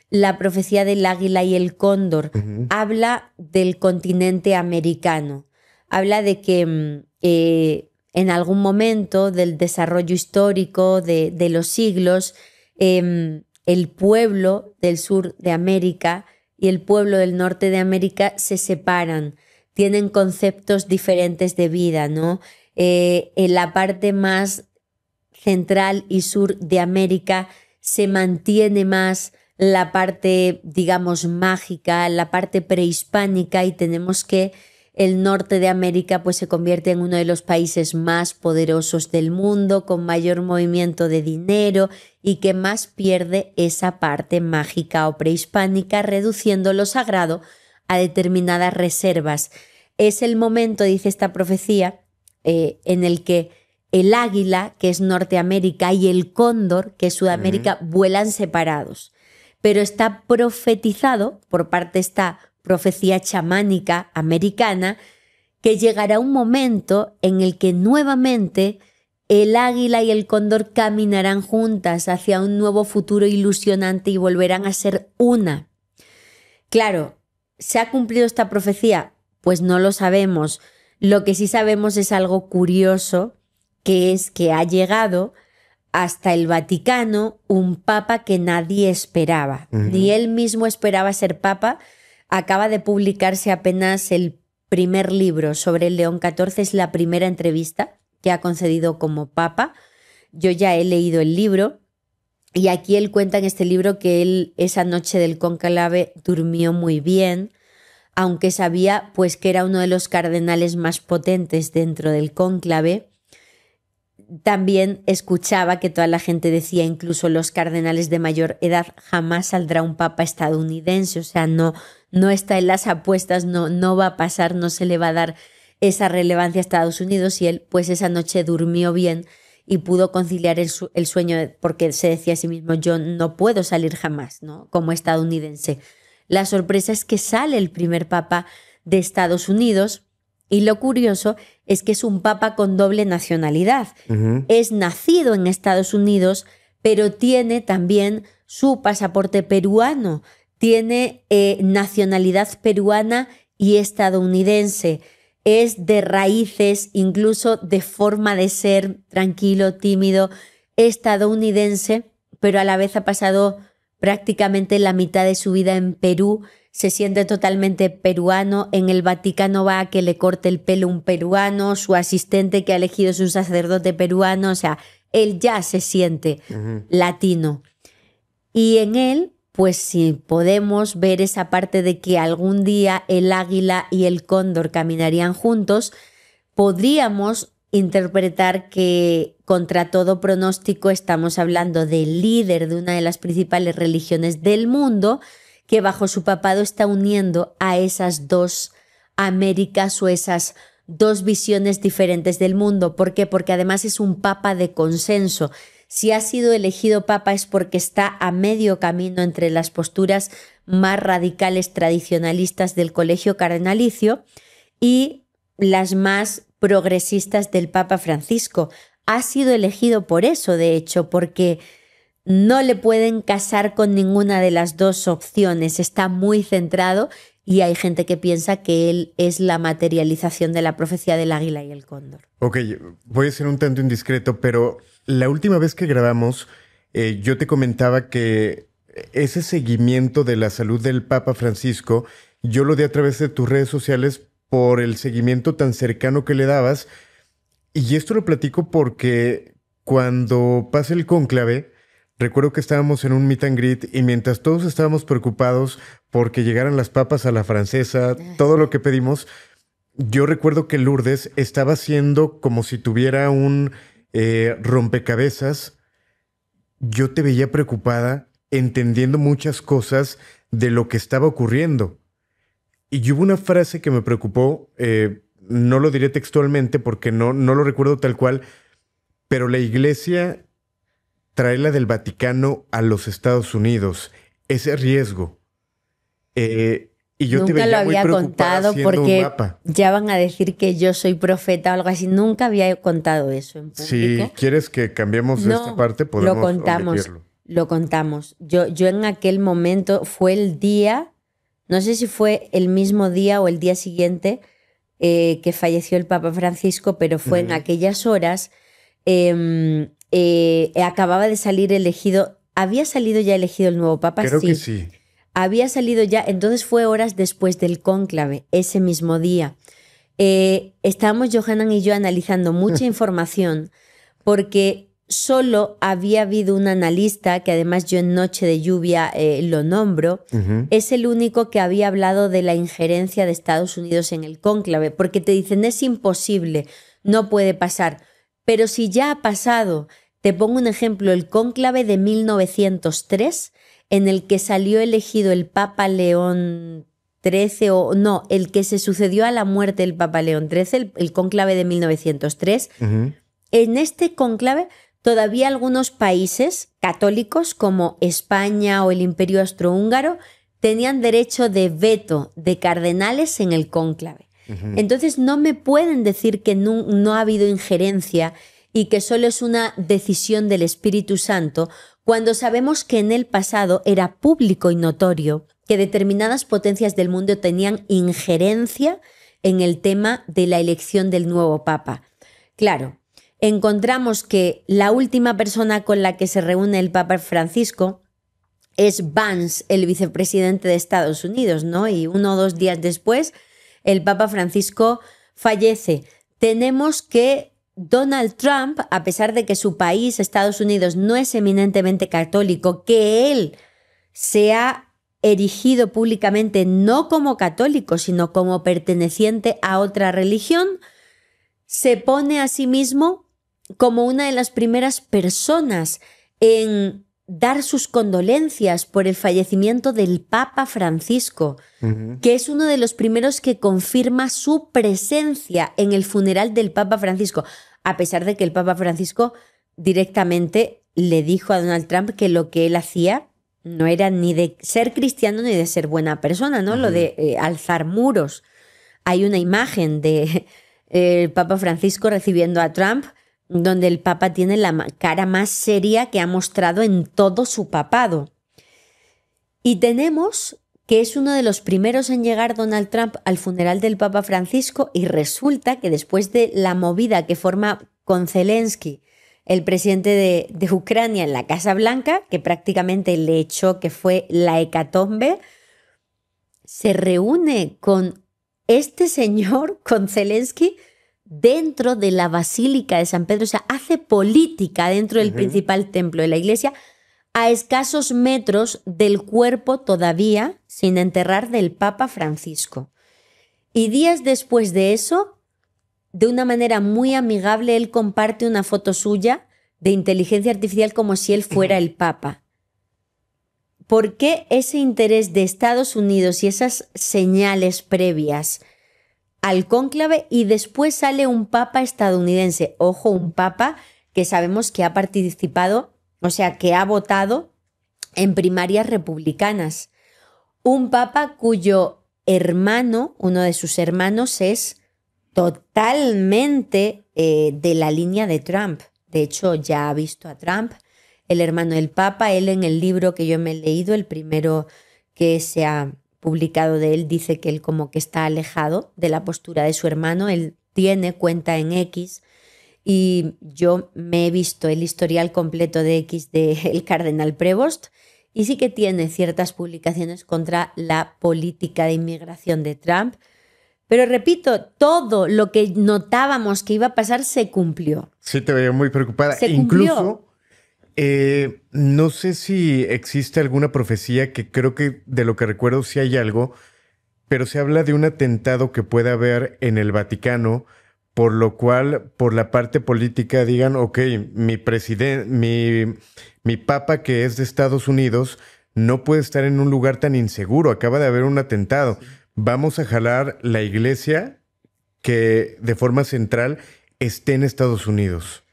la profecía del águila y el cóndor habla del continente americano. Habla de que en algún momento del desarrollo histórico de los siglos, el pueblo del sur de América y el pueblo del norte de América se separan, tienen conceptos diferentes de vida, ¿no? En la parte más central y sur de América se mantiene más la parte, digamos, mágica, la parte prehispánica, y tenemos que el norte de América pues se convierte en uno de los países más poderosos del mundo, con mayor movimiento de dinero y que más pierde esa parte mágica o prehispánica, reduciendo lo sagrado a determinadas reservas. Es el momento, dice esta profecía, en el que el águila, que es Norteamérica, y el cóndor, que es Sudamérica, vuelan separados. Pero está profetizado por parte de esta profecía chamánica americana que llegará un momento en el que nuevamente el águila y el cóndor caminarán juntas hacia un nuevo futuro ilusionante y volverán a ser una. Claro, ¿se ha cumplido esta profecía? Pues no lo sabemos. Lo que sí sabemos es algo curioso, que es que ha llegado hasta el Vaticano un papa que nadie esperaba. Ni él mismo esperaba ser papa. Acaba de publicarse apenas el primer libro sobre el León XIV, es la primera entrevista que ha concedido como papa. Yo ya he leído el libro y aquí él cuenta en este libro que él esa noche del cónclave durmió muy bien, aunque sabía pues que era uno de los cardenales más potentes dentro del cónclave. También escuchaba que toda la gente decía, incluso los cardenales de mayor edad, jamás saldrá un papa estadounidense, o sea, no está en las apuestas, no va a pasar, no se le va a dar esa relevancia a Estados Unidos, y él pues esa noche durmió bien y pudo conciliar el sueño, porque se decía a sí mismo, yo no puedo salir jamás, ¿no?, como estadounidense. La sorpresa es que sale el primer papa de Estados Unidos, y lo curioso es que es un papa con doble nacionalidad. Es nacido en Estados Unidos, pero tiene también su pasaporte peruano, tiene nacionalidad peruana y estadounidense. Es de raíces, incluso de forma de ser, tranquilo, tímido, estadounidense, pero a la vez ha pasado prácticamente la mitad de su vida en Perú. Se siente totalmente peruano. En el Vaticano va a que le corte el pelo un peruano, su asistente que ha elegido es un sacerdote peruano, o sea, él ya se siente latino. Y en él pues si podemos ver esa parte de que algún día el águila y el cóndor caminarían juntos, podríamos interpretar que contra todo pronóstico estamos hablando del líder de una de las principales religiones del mundo que bajo su papado está uniendo a esas dos Américas o esas dos visiones diferentes del mundo. ¿Por qué? Porque además es un papa de consenso. Si ha sido elegido papa es porque está a medio camino entre las posturas más radicales tradicionalistas del colegio cardenalicio y las más progresistas del Papa Francisco. Ha sido elegido por eso, de hecho, porque no le pueden casar con ninguna de las dos opciones. Está muy centrado y hay gente que piensa que él es la materialización de la profecía del águila y el cóndor. Ok, voy a ser un tanto indiscreto, pero la última vez que grabamos, yo te comentaba que ese seguimiento de la salud del Papa Francisco, yo lo di a través de tus redes sociales por el seguimiento tan cercano que le dabas. Y esto lo platico porque cuando pasa el cónclave, recuerdo que estábamos en un meet and greet y mientras todos estábamos preocupados porque llegaran las papas a la francesa, todo lo que pedimos, yo recuerdo que Lourdes estaba haciendo como si tuviera un rompecabezas. Yo te veía preocupada, entendiendo muchas cosas de lo que estaba ocurriendo. Y hubo una frase que me preocupó, no lo diré textualmente porque no lo recuerdo tal cual, pero la iglesia trae la del Vaticano a los Estados Unidos. Ese riesgo. Y yo Nunca te veía lo había muy preocupada contado porque un mapa. ya van a decir que yo soy profeta o algo así. Nunca había contado eso en público. Si quieres que cambiemos de esta parte, podemos omitirlo. Lo contamos. Yo en aquel momento fue el día, no sé si fue el mismo día o el día siguiente que falleció el Papa Francisco, pero fue en aquellas horas. Acababa de salir elegido. ¿Había salido ya elegido el nuevo Papa? Creo que sí. Había salido ya, entonces fue horas después del cónclave, ese mismo día. Estábamos Johanan y yo analizando mucha información porque solo había habido un analista, que además yo en Noche de Lluvia lo nombro, es el único que había hablado de la injerencia de Estados Unidos en el cónclave, porque te dicen es imposible, no puede pasar. Pero si ya ha pasado, te pongo un ejemplo, el cónclave de 1903, en el que salió elegido el Papa León XIII, o no, el que se sucedió a la muerte del Papa León XIII, el cónclave de 1903. En este cónclave todavía algunos países católicos como España o el Imperio Austrohúngaro tenían derecho de veto de cardenales en el cónclave. Entonces no me pueden decir que no ha habido injerencia y que solo es una decisión del Espíritu Santo, cuando sabemos que en el pasado era público y notorio que determinadas potencias del mundo tenían injerencia en el tema de la elección del nuevo Papa. Claro, encontramos que la última persona con la que se reúne el Papa Francisco es Vance, el vicepresidente de Estados Unidos, ¿no? Y 1 o 2 días después, el Papa Francisco fallece. Tenemos que Donald Trump, a pesar de que su país, Estados Unidos, no es eminentemente católico, que él se ha erigido públicamente no como católico, sino como perteneciente a otra religión, se pone a sí mismo como una de las primeras personas en dar sus condolencias por el fallecimiento del Papa Francisco, que es uno de los primeros que confirma su presencia en el funeral del Papa Francisco, a pesar de que el Papa Francisco directamente le dijo a Donald Trump que lo que él hacía no era ni de ser cristiano ni de ser buena persona, ¿no? Lo de alzar muros. Hay una imagen de el Papa Francisco recibiendo a Trump, donde el Papa tiene la cara más seria que ha mostrado en todo su papado. Y tenemos que es uno de los primeros en llegar Donald Trump al funeral del Papa Francisco, y resulta que después de la movida que forma con Zelensky, el presidente de Ucrania, en la Casa Blanca, que prácticamente le echó, que fue la hecatombe, se reúne con este señor, con Zelensky, dentro de la Basílica de San Pedro. O sea, hace política dentro del principal templo de la iglesia a escasos metros del cuerpo todavía sin enterrar del Papa Francisco. Y días después de eso, de una manera muy amigable, él comparte una foto suya de inteligencia artificial como si él fuera el Papa. ¿Por qué ese interés de Estados Unidos y esas señales previas al cónclave y después sale un Papa estadounidense? Ojo, un Papa que sabemos que ha participado, o sea, que ha votado en primarias republicanas. Un Papa cuyo hermano, uno de sus hermanos, es totalmente de la línea de Trump. De hecho, ya ha visto a Trump, el hermano del Papa. Él, en el libro que yo me he leído, el primero que se ha publicado de él, dice que él como que está alejado de la postura de su hermano. Él tiene cuenta en X y yo me he visto el historial completo de X del cardenal Prevost y sí que tiene ciertas publicaciones contra la política de inmigración de Trump. Pero repito, todo lo que notábamos que iba a pasar se cumplió. Sí, te veía muy preocupada. Se cumplió. Incluso, no sé si existe alguna profecía, que creo que de lo que recuerdo sí hay algo, pero se habla de un atentado que puede haber en el Vaticano, por lo cual, por la parte política, digan, ok, mi papa, que es de Estados Unidos, no puede estar en un lugar tan inseguro. Acaba de haber un atentado. Sí. Vamos a jalar la iglesia que de forma central esté en Estados Unidos.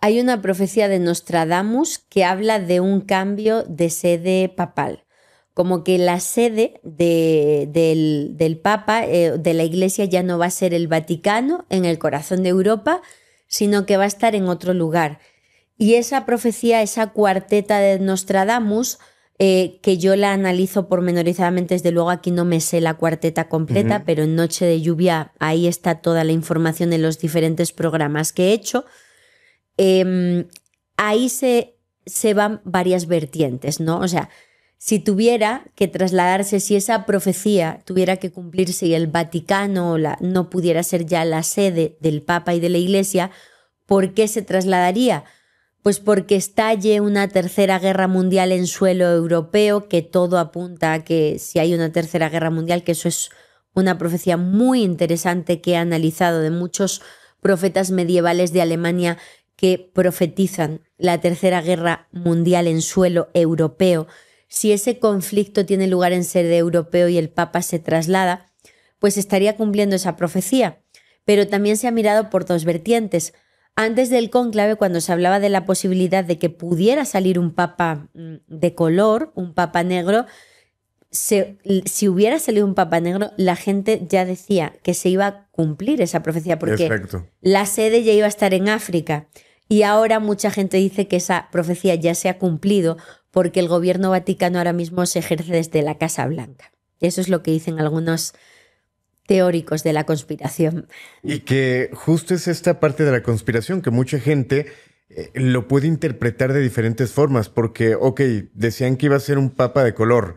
Hay una profecía de Nostradamus que habla de un cambio de sede papal. Como que la sede del Papa, de la Iglesia, ya no va a ser el Vaticano, en el corazón de Europa, sino que va a estar en otro lugar. Y esa profecía, esa cuarteta de Nostradamus, que yo la analizo pormenorizadamente, desde luego aquí no me sé la cuarteta completa, pero en Noche de Lluvia ahí está toda la información en los diferentes programas que he hecho. Ahí se van varias vertientes, ¿no? O sea, si tuviera que trasladarse, si esa profecía tuviera que cumplirse y el Vaticano no pudiera ser ya la sede del Papa y de la Iglesia, ¿por qué se trasladaría? Pues porque estalle una tercera guerra mundial en suelo europeo, que todo apunta a que si hay una tercera guerra mundial, que eso es una profecía muy interesante que he analizado de muchos profetas medievales de Alemania que profetizan la tercera guerra mundial en suelo europeo. Si ese conflicto tiene lugar en sede europeo y el Papa se traslada, pues estaría cumpliendo esa profecía. Pero también se ha mirado por dos vertientes. Antes del cónclave, cuando se hablaba de la posibilidad de que pudiera salir un Papa de color, un Papa negro, si hubiera salido un Papa negro, la gente ya decía que se iba a cumplir esa profecía porque Exacto. La sede ya iba a estar en África. Y ahora mucha gente dice que esa profecía ya se ha cumplido porque el gobierno vaticano ahora mismo se ejerce desde la Casa Blanca. Eso es lo que dicen algunos teóricos de la conspiración. Y que justo es esta parte de la conspiración que mucha gente lo puede interpretar de diferentes formas, porque, ok, decían que iba a ser un papa de color,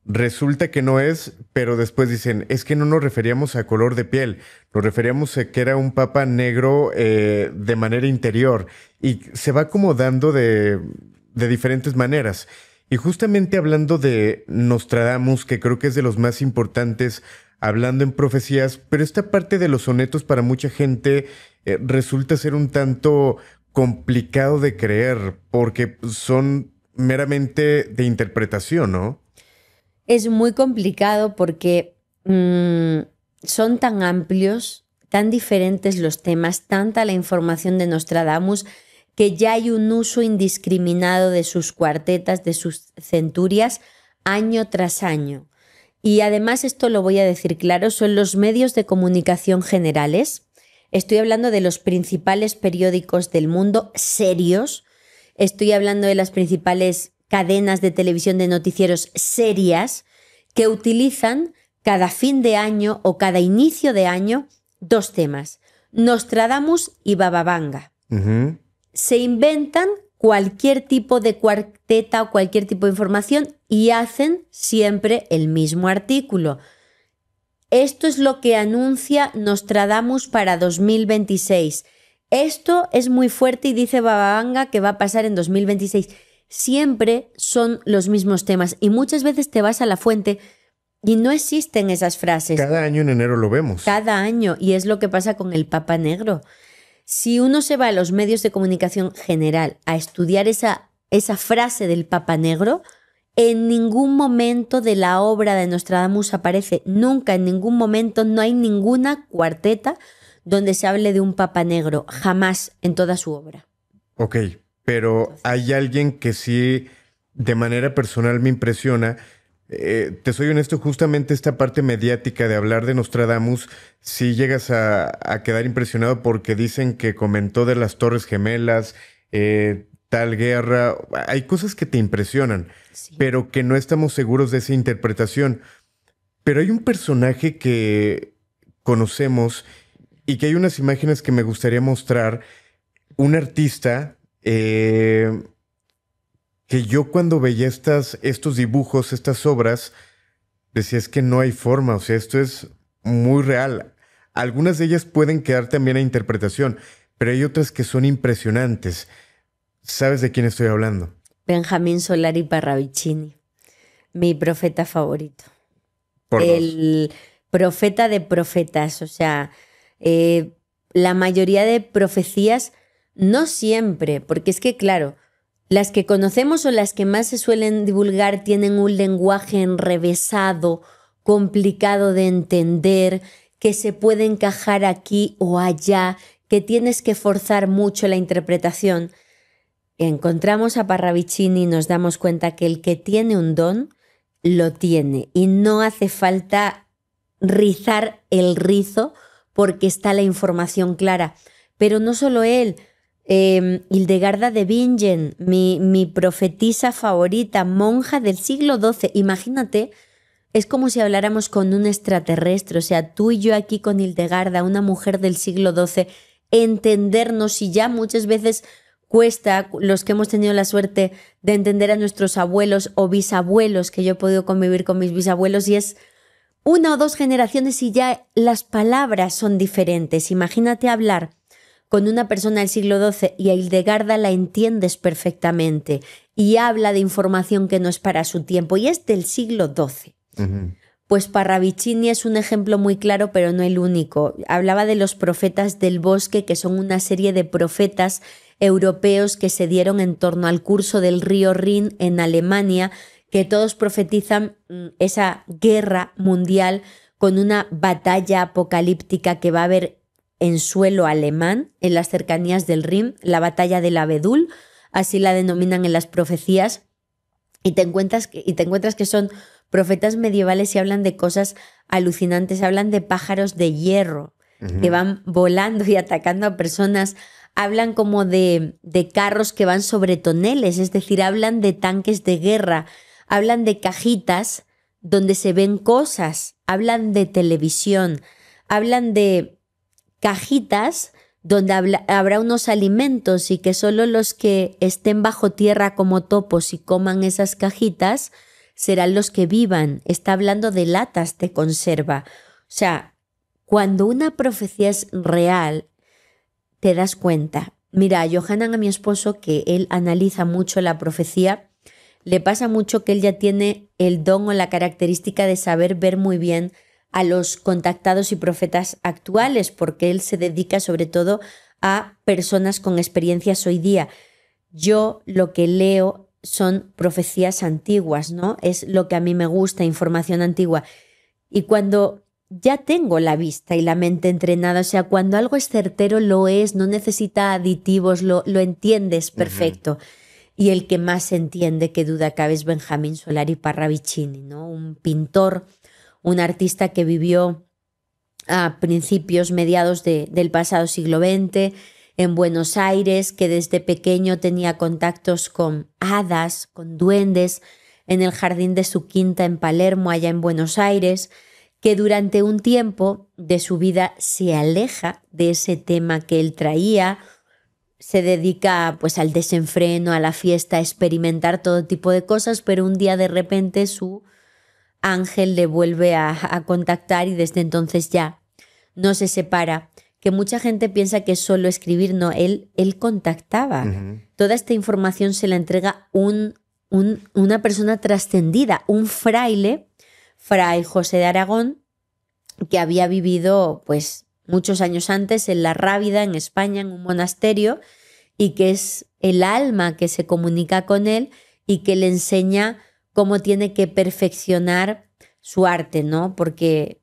resulta que no es, pero después dicen, es que no nos referíamos a color de piel, nos referíamos a que era un papa negro de manera interior, y se va acomodando de diferentes maneras. Y justamente hablando de Nostradamus, que creo que es de los más importantes, hablando en profecías, pero esta parte de los sonetos para mucha gente resulta ser un tanto complicado de creer, porque son meramente de interpretación, ¿no? Es muy complicado porque son tan amplios, tan diferentes los temas, tanta la información de Nostradamus, que ya hay un uso indiscriminado de sus cuartetas, de sus centurias, año tras año. Y además, esto lo voy a decir claro, son los medios de comunicación generales. Estoy hablando de los principales periódicos del mundo serios. Estoy hablando de las principales cadenas de televisión de noticieros serias que utilizan cada fin de año o cada inicio de año dos temas: Nostradamus y Baba Vanga. Se inventan cualquier tipo de cuarteta o cualquier tipo de información y hacen siempre el mismo artículo. Esto es lo que anuncia Nostradamus para 2026. Esto es muy fuerte y dice Baba Vanga que va a pasar en 2026. siempre son los mismos temas y muchas veces te vas a la fuente y no existen esas frases. Cada año en enero lo vemos. Cada año, y es lo que pasa con el Papa Negro. Si uno se va a los medios de comunicación general a estudiar esa frase del Papa Negro, en ningún momento de la obra de Nostradamus aparece, nunca, en ningún momento, no hay ninguna cuarteta donde se hable de un Papa Negro, jamás en toda su obra. Ok, pero hay alguien que sí, de manera personal me impresiona. Te soy honesto, justamente esta parte mediática de hablar de Nostradamus, sí llegas a quedar impresionado porque dicen que comentó de las Torres Gemelas, tal guerra. Hay cosas que te impresionan, Sí. pero que no estamos seguros de esa interpretación. Pero hay un personaje que conocemos y que hay unas imágenes que me gustaría mostrar. Un artista que yo cuando veía estos dibujos, estas obras, decía es que no hay forma, o sea, esto es muy real. Algunas de ellas pueden quedar también a interpretación, pero hay otras que son impresionantes. ¿Sabes de quién estoy hablando? Benjamín Solari Parravicini, mi profeta favorito. Por dos. El profeta de profetas, o sea, la mayoría de profecías, no siempre, porque es que claro, las que conocemos o las que más se suelen divulgar tienen un lenguaje enrevesado, complicado de entender, que se puede encajar aquí o allá, que tienes que forzar mucho la interpretación. Encontramos a Parravicini y nos damos cuenta que el que tiene un don, lo tiene y no hace falta rizar el rizo porque está la información clara. Pero no solo él, Hildegarda de Bingen, mi profetisa favorita, monja del siglo XII. Imagínate, es como si habláramos con un extraterrestre, o sea, tú y yo aquí con Hildegarda, una mujer del siglo XII, entendernos y ya muchas veces cuesta, los que hemos tenido la suerte de entender a nuestros abuelos o bisabuelos, que yo he podido convivir con mis bisabuelos, y es una o dos generaciones y ya las palabras son diferentes. Imagínate hablar con una persona del siglo XII y a Hildegarda la entiendes perfectamente y habla de información que no es para su tiempo y es del siglo XII. Uh-huh. Pues Parravicini es un ejemplo muy claro, pero no el único. Hablaba de los profetas del bosque, que son una serie de profetas europeos que se dieron en torno al curso del río Rin en Alemania, que todos profetizan esa guerra mundial con una batalla apocalíptica que va a haber en suelo alemán, en las cercanías del Rin, la batalla del Abedul, así la denominan en las profecías, y te encuentras que son profetas medievales y hablan de cosas alucinantes, hablan de pájaros de hierro que van volando y atacando a personas, hablan como de carros que van sobre toneles, es decir, hablan de tanques de guerra, hablan de cajitas donde se ven cosas, hablan de televisión, hablan de cajitas donde habrá unos alimentos y que solo los que estén bajo tierra como topos y coman esas cajitas serán los que vivan. Está hablando de latas de conserva. O sea, cuando una profecía es real, te das cuenta. Mira, a Johanan, a mi esposo, que él analiza mucho la profecía, le pasa mucho que él ya tiene el don o la característica de saber ver muy bien a los contactados y profetas actuales, porque él se dedica sobre todo a personas con experiencias hoy día. Yo lo que leo son profecías antiguas, ¿no? Es lo que a mí me gusta, información antigua. Y cuando ya tengo la vista y la mente entrenada, o sea, cuando algo es certero, lo es, no necesita aditivos, lo entiendes perfecto. Y el que más entiende, que duda cabe, es Benjamín Solari Parravicini, ¿no? Un pintor, un artista que vivió a principios, mediados del pasado siglo XX, en Buenos Aires, que desde pequeño tenía contactos con hadas, con duendes, en el jardín de su quinta en Palermo, allá en Buenos Aires, que durante un tiempo de su vida se aleja de ese tema que él traía, se dedica pues al desenfreno, a la fiesta, a experimentar todo tipo de cosas, pero un día de repente su ángel le vuelve a contactar y desde entonces ya no se separa que mucha gente piensa que es solo escribir. No, él contactaba. Toda esta información se la entrega una persona trascendida, un fraile, Fray José de Aragón, que había vivido pues muchos años antes en La Rábida, en España, en un monasterio, y que es el alma que se comunica con él y que le enseña cómo tiene que perfeccionar su arte, ¿no? Porque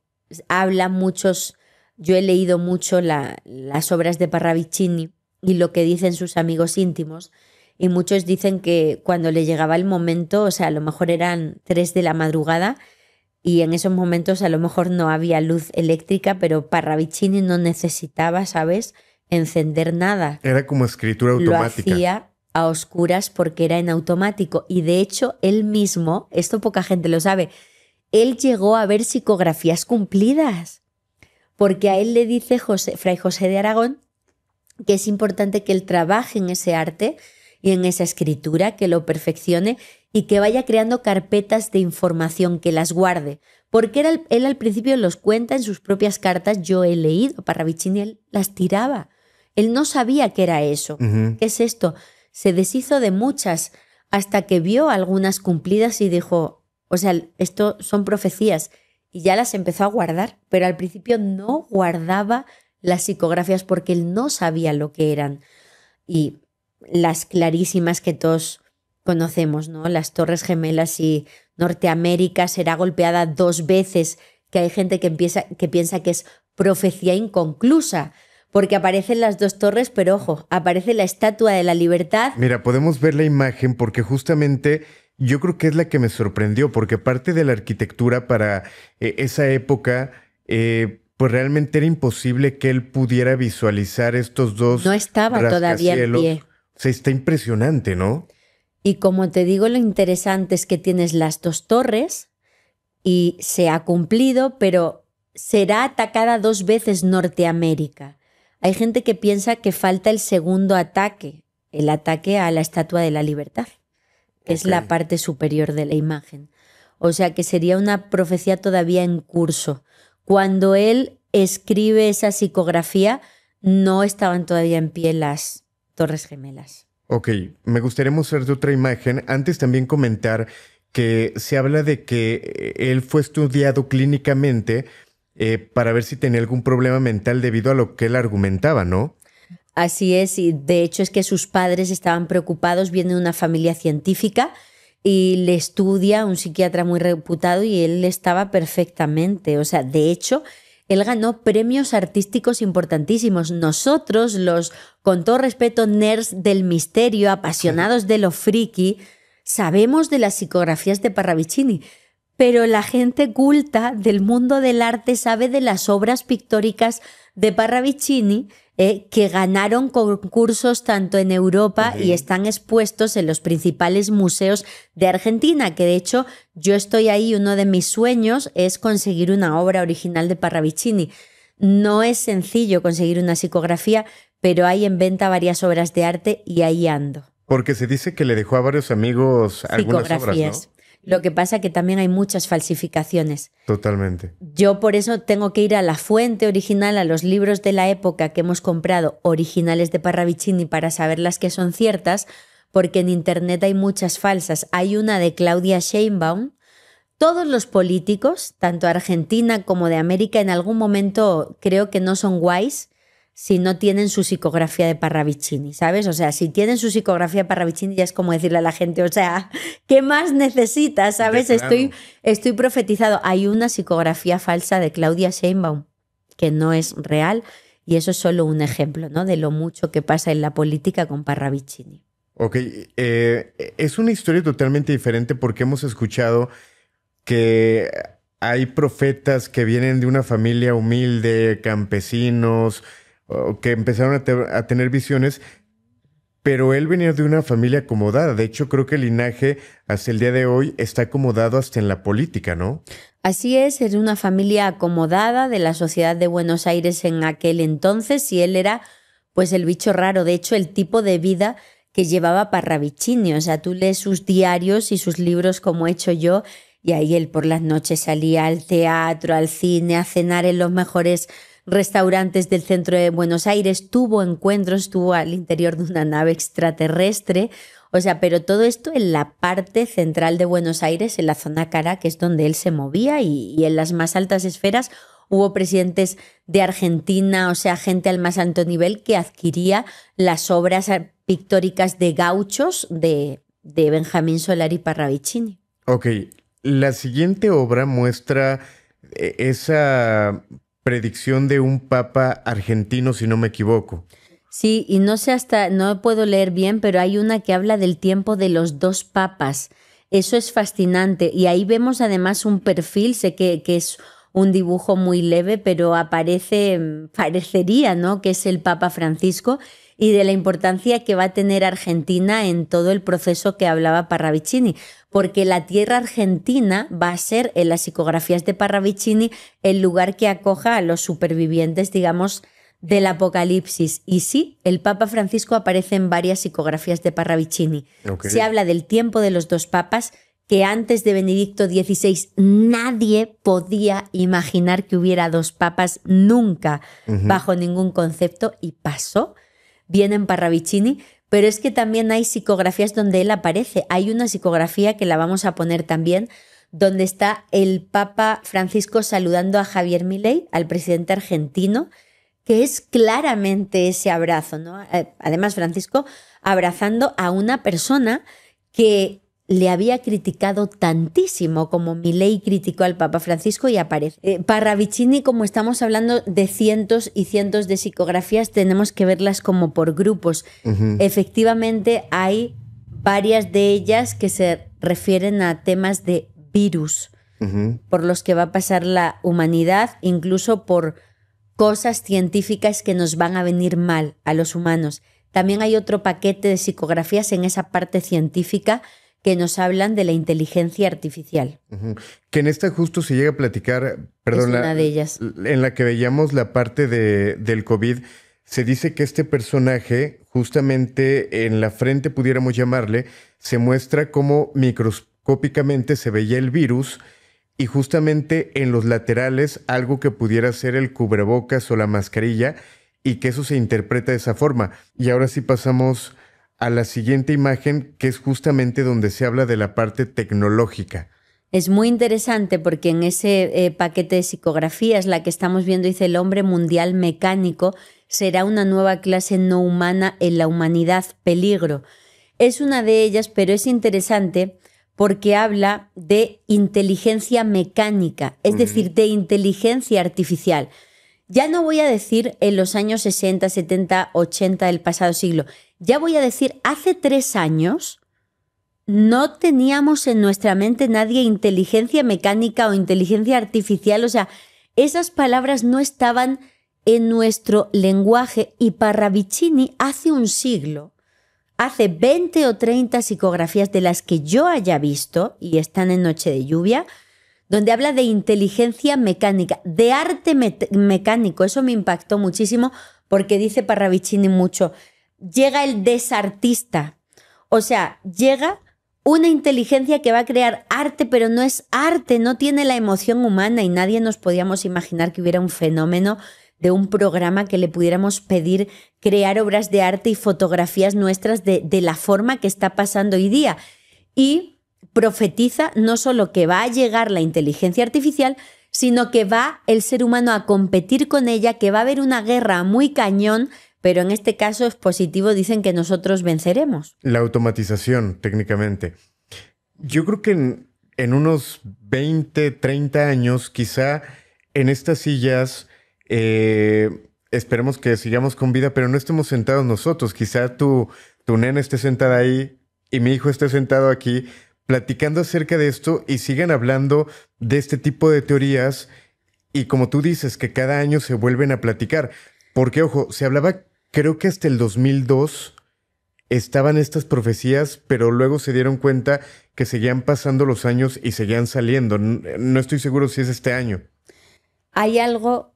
habla muchos, yo he leído mucho las obras de Parravicini y lo que dicen sus amigos íntimos, y muchos dicen que cuando le llegaba el momento, o sea, a lo mejor eran 3 de la madrugada, y en esos momentos a lo mejor no había luz eléctrica, pero Parravicini no necesitaba, ¿sabes?, encender nada. Era como escritura automática. Lo hacía a oscuras porque era en automático. Y de hecho, él mismo, esto poca gente lo sabe, él llegó a ver psicografías cumplidas. Porque a él le dice Fray José de Aragón que es importante que él trabaje en ese arte y en esa escritura, que lo perfeccione y que vaya creando carpetas de información, que las guarde. Porque él al principio los cuenta en sus propias cartas. Yo he leído Parravicini, él las tiraba. Él no sabía qué era eso. ¿Qué es esto? Se deshizo de muchas hasta que vio algunas cumplidas y dijo, o sea, esto son profecías, y ya las empezó a guardar, pero al principio no guardaba las psicografías porque él no sabía lo que eran. Y las clarísimas que todos conocemos, ¿no? Las Torres Gemelas y Norteamérica será golpeada 2 veces, que hay gente que piensa que es profecía inconclusa, porque aparecen las 2 torres, pero ojo, aparece la Estatua de la Libertad. Mira, podemos ver la imagen porque justamente yo creo que es la que me sorprendió, porque parte de la arquitectura para esa época, pues realmente era imposible que él pudiera visualizar estos 2 no estaba todavía en pie. O sea, está impresionante, ¿no? Y como te digo, lo interesante es que tienes las 2 torres y se ha cumplido, pero será atacada 2 veces Norteamérica. Hay gente que piensa que falta el segundo ataque, el ataque a la Estatua de la Libertad, que es la parte superior de la imagen. O sea que sería una profecía todavía en curso. Cuando él escribe esa psicografía, no estaban todavía en pie las Torres Gemelas. Ok, me gustaría mostrarte otra imagen. Antes también comentar que se habla de que él fue estudiado clínicamente para ver si tenía algún problema mental debido a lo que él argumentaba, ¿no? Así es, y de hecho es que sus padres estaban preocupados, viene de una familia científica y le estudia un psiquiatra muy reputado y él estaba perfectamente. O sea, de hecho, él ganó premios artísticos importantísimos. Nosotros, los, con todo respeto, nerds del misterio, apasionados de lo friki, sabemos de las psicografías de Parravicini, pero la gente culta del mundo del arte sabe de las obras pictóricas de Parravicini, que ganaron concursos tanto en Europa y están expuestos en los principales museos de Argentina, que de hecho yo estoy ahí, uno de mis sueños es conseguir una obra original de Parravicini. No es sencillo conseguir una psicografía, pero hay en venta varias obras de arte y ahí ando. Porque se dice que le dejó a varios amigos algunas obras, ¿no? Lo que pasa es que también hay muchas falsificaciones. Totalmente. Yo por eso tengo que ir a la fuente original, a los libros de la época que hemos comprado originales de Parravicini para saber las que son ciertas, porque en internet hay muchas falsas. Hay una de Claudia Sheinbaum. Todos los políticos, tanto Argentina como de América, en algún momento creo que no son guays si no tienen su psicografía de Parravicini, ¿sabes? O sea, si tienen su psicografía de Parravicini ya es como decirle a la gente, o sea, ¿qué más necesitas? ¿Sabes? Estoy profetizado. Hay una psicografía falsa de Claudia Sheinbaum que no es real y eso es solo un ejemplo, ¿no? De lo mucho que pasa en la política con Parravicini. Ok, es una historia totalmente diferente porque hemos escuchado que hay profetas que vienen de una familia humilde, campesinos, que empezaron a tener visiones, pero él venía de una familia acomodada. De hecho, creo que el linaje hasta el día de hoy está acomodado hasta en la política, ¿no? Así es una familia acomodada de la sociedad de Buenos Aires en aquel entonces y él era pues el bicho raro. De hecho, el tipo de vida que llevaba Parravicini. O sea, tú lees sus diarios y sus libros como he hecho yo y ahí él por las noches salía al teatro, al cine, a cenar en los mejores restaurantes del centro de Buenos Aires, tuvo encuentros, estuvo al interior de una nave extraterrestre. O sea, pero todo esto en la parte central de Buenos Aires, en la zona cara, que es donde él se movía, y en las más altas esferas hubo presidentes de Argentina, o sea, gente al más alto nivel que adquiría las obras pictóricas de gauchos de Benjamín Solari Parravicini. Ok, la siguiente obra muestra esa predicción de un papa argentino, si no me equivoco. Sí, y no sé no puedo leer bien, pero hay una que habla del tiempo de los dos papas. Eso es fascinante. Y ahí vemos además un perfil, sé que es un dibujo muy leve, pero parecería, ¿no?, que es el Papa Francisco, y de la importancia que va a tener Argentina en todo el proceso que hablaba Parravicini, porque la tierra argentina va a ser, en las psicografías de Parravicini, el lugar que acoja a los supervivientes, digamos, del Apocalipsis. Y sí, el Papa Francisco aparece en varias psicografías de Parravicini. Okay. Se habla del tiempo de los dos papas, que antes de Benedicto XVI nadie podía imaginar que hubiera dos papas nunca, bajo ningún concepto, y pasó. Viene en Parravicini, pero es que también hay psicografías donde él aparece. Hay una psicografía que la vamos a poner también, donde está el Papa Francisco saludando a Javier Milei, al presidente argentino, que es claramente ese abrazo, ¿no? Además, Francisco abrazando a una persona que le había criticado tantísimo como Milei criticó al Papa Francisco, y aparece. Parravicini, como estamos hablando de cientos y cientos de psicografías, tenemos que verlas como por grupos. Efectivamente, hay varias de ellas que se refieren a temas de virus por los que va a pasar la humanidad, incluso por cosas científicas que nos van a venir mal a los humanos. También hay otro paquete de psicografías en esa parte científica que nos hablan de la inteligencia artificial. Que en esta justo se llega a platicar, perdón, es una de ellas. En la que veíamos la parte del COVID, se dice que este personaje, justamente en la frente, pudiéramos llamarle, se muestra como microscópicamente se veía el virus, y justamente en los laterales algo que pudiera ser el cubrebocas o la mascarilla, y que eso se interpreta de esa forma. Y ahora sí pasamos a la siguiente imagen, que es justamente donde se habla de la parte tecnológica. Es muy interesante porque en ese paquete de psicografías, la que estamos viendo dice: el hombre mundial mecánico será una nueva clase no humana en la humanidad, peligro. Es una de ellas, pero es interesante porque habla de inteligencia mecánica, es decir, de inteligencia artificial. Ya no voy a decir en los años 60, 70, 80 del pasado siglo, ya voy a decir hace 3 años no teníamos en nuestra mente nadie inteligencia mecánica o inteligencia artificial, o sea, esas palabras no estaban en nuestro lenguaje, y Parravicini hace un siglo, hace 20 o 30 psicografías de las que yo haya visto, y están en Noche de Lluvia, donde habla de inteligencia mecánica, de arte mecánico. Eso me impactó muchísimo porque dice Parravicini mucho, llega el desartista, o sea, llega una inteligencia que va a crear arte, pero no es arte, no tiene la emoción humana, y nadie nos podíamos imaginar que hubiera un fenómeno de un programa que le pudiéramos pedir crear obras de arte y fotografías nuestras de la forma que está pasando hoy día. Y profetiza no solo que va a llegar la inteligencia artificial, sino que va el ser humano a competir con ella, que va a haber una guerra muy cañón, pero en este caso es positivo, dicen que nosotros venceremos. La automatización, técnicamente. Yo creo que en unos 20, 30 años, quizá en estas sillas, esperemos que sigamos con vida, pero no estemos sentados nosotros. Quizá tu nena esté sentada ahí y mi hijo esté sentado aquí, platicando acerca de esto, y sigan hablando de este tipo de teorías, y como tú dices, que cada año se vuelven a platicar. Porque, ojo, se hablaba, creo que hasta el 2002 estaban estas profecías, pero luego se dieron cuenta que seguían pasando los años y seguían saliendo. No estoy seguro si es este año. Hay algo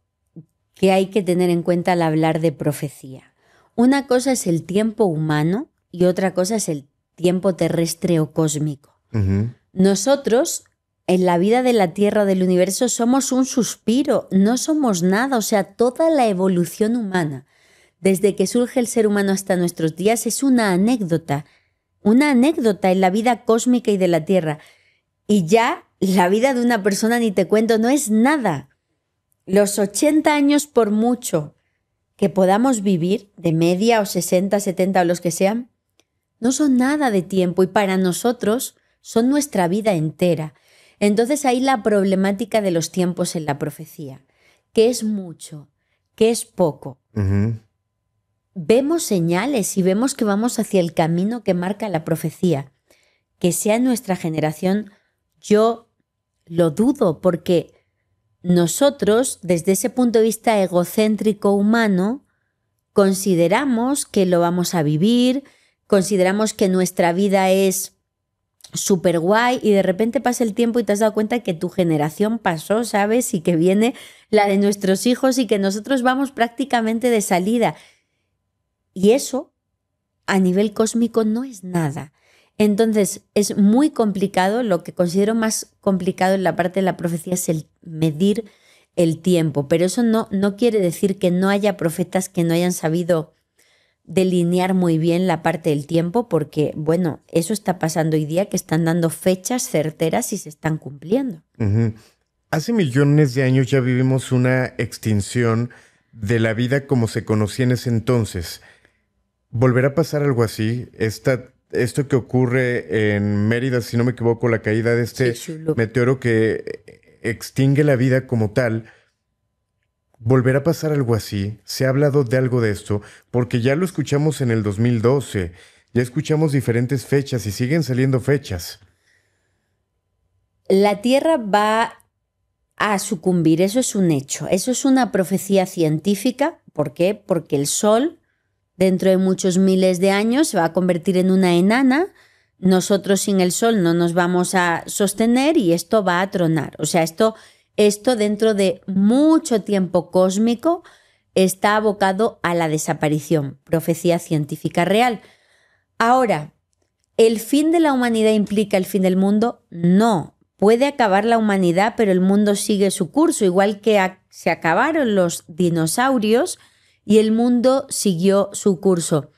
que hay que tener en cuenta al hablar de profecía. Una cosa es el tiempo humano y otra cosa es el tiempo terrestre o cósmico. Nosotros, en la vida de la Tierra o del universo somos un suspiro, no somos nada. O sea, toda la evolución humana, desde que surge el ser humano hasta nuestros días, es una anécdota en la vida cósmica y de la Tierra. Y ya la vida de una persona, ni te cuento, no es nada. Los 80 años por mucho que podamos vivir, de media o 60, 70 o los que sean, no son nada de tiempo y para nosotros son nuestra vida entera. Entonces ahí la problemática de los tiempos en la profecía. ¿Qué es mucho? ¿Qué es poco? Vemos señales y vemos que vamos hacia el camino que marca la profecía. Que sea nuestra generación, yo lo dudo, porque nosotros, desde ese punto de vista egocéntrico humano, consideramos que lo vamos a vivir, consideramos que nuestra vida es súper guay y de repente pasa el tiempo y te has dado cuenta que tu generación pasó, ¿sabes? Y que viene la de nuestros hijos y que nosotros vamos prácticamente de salida. Y eso, a nivel cósmico, no es nada. Entonces, es muy complicado. Lo que considero más complicado en la parte de la profecía es el medir el tiempo. Pero eso no quiere decir que no haya profetas que no hayan sabido delinear muy bien la parte del tiempo, porque, bueno, eso está pasando hoy día, que están dando fechas certeras y se están cumpliendo. Hace millones de años ya vivimos una extinción de la vida como se conocía en ese entonces. ¿Volverá a pasar algo así? Esto que ocurre en Mérida, si no me equivoco, la caída de este meteoro que extingue la vida como tal, ¿volverá a pasar algo así? ¿Se ha hablado de algo de esto? Porque ya lo escuchamos en el 2012, ya escuchamos diferentes fechas y siguen saliendo fechas. La Tierra va a sucumbir, eso es un hecho, eso es una profecía científica. ¿Por qué? Porque el Sol, dentro de muchos miles de años, se va a convertir en una enana. Nosotros sin el Sol no nos vamos a sostener y esto va a tronar. O sea, esto dentro de mucho tiempo cósmico está abocado a la desaparición. Profecía científica real. Ahora, ¿el fin de la humanidad implica el fin del mundo? No. Puede acabar la humanidad, pero el mundo sigue su curso. Igual que se acabaron los dinosaurios y el mundo siguió su curso.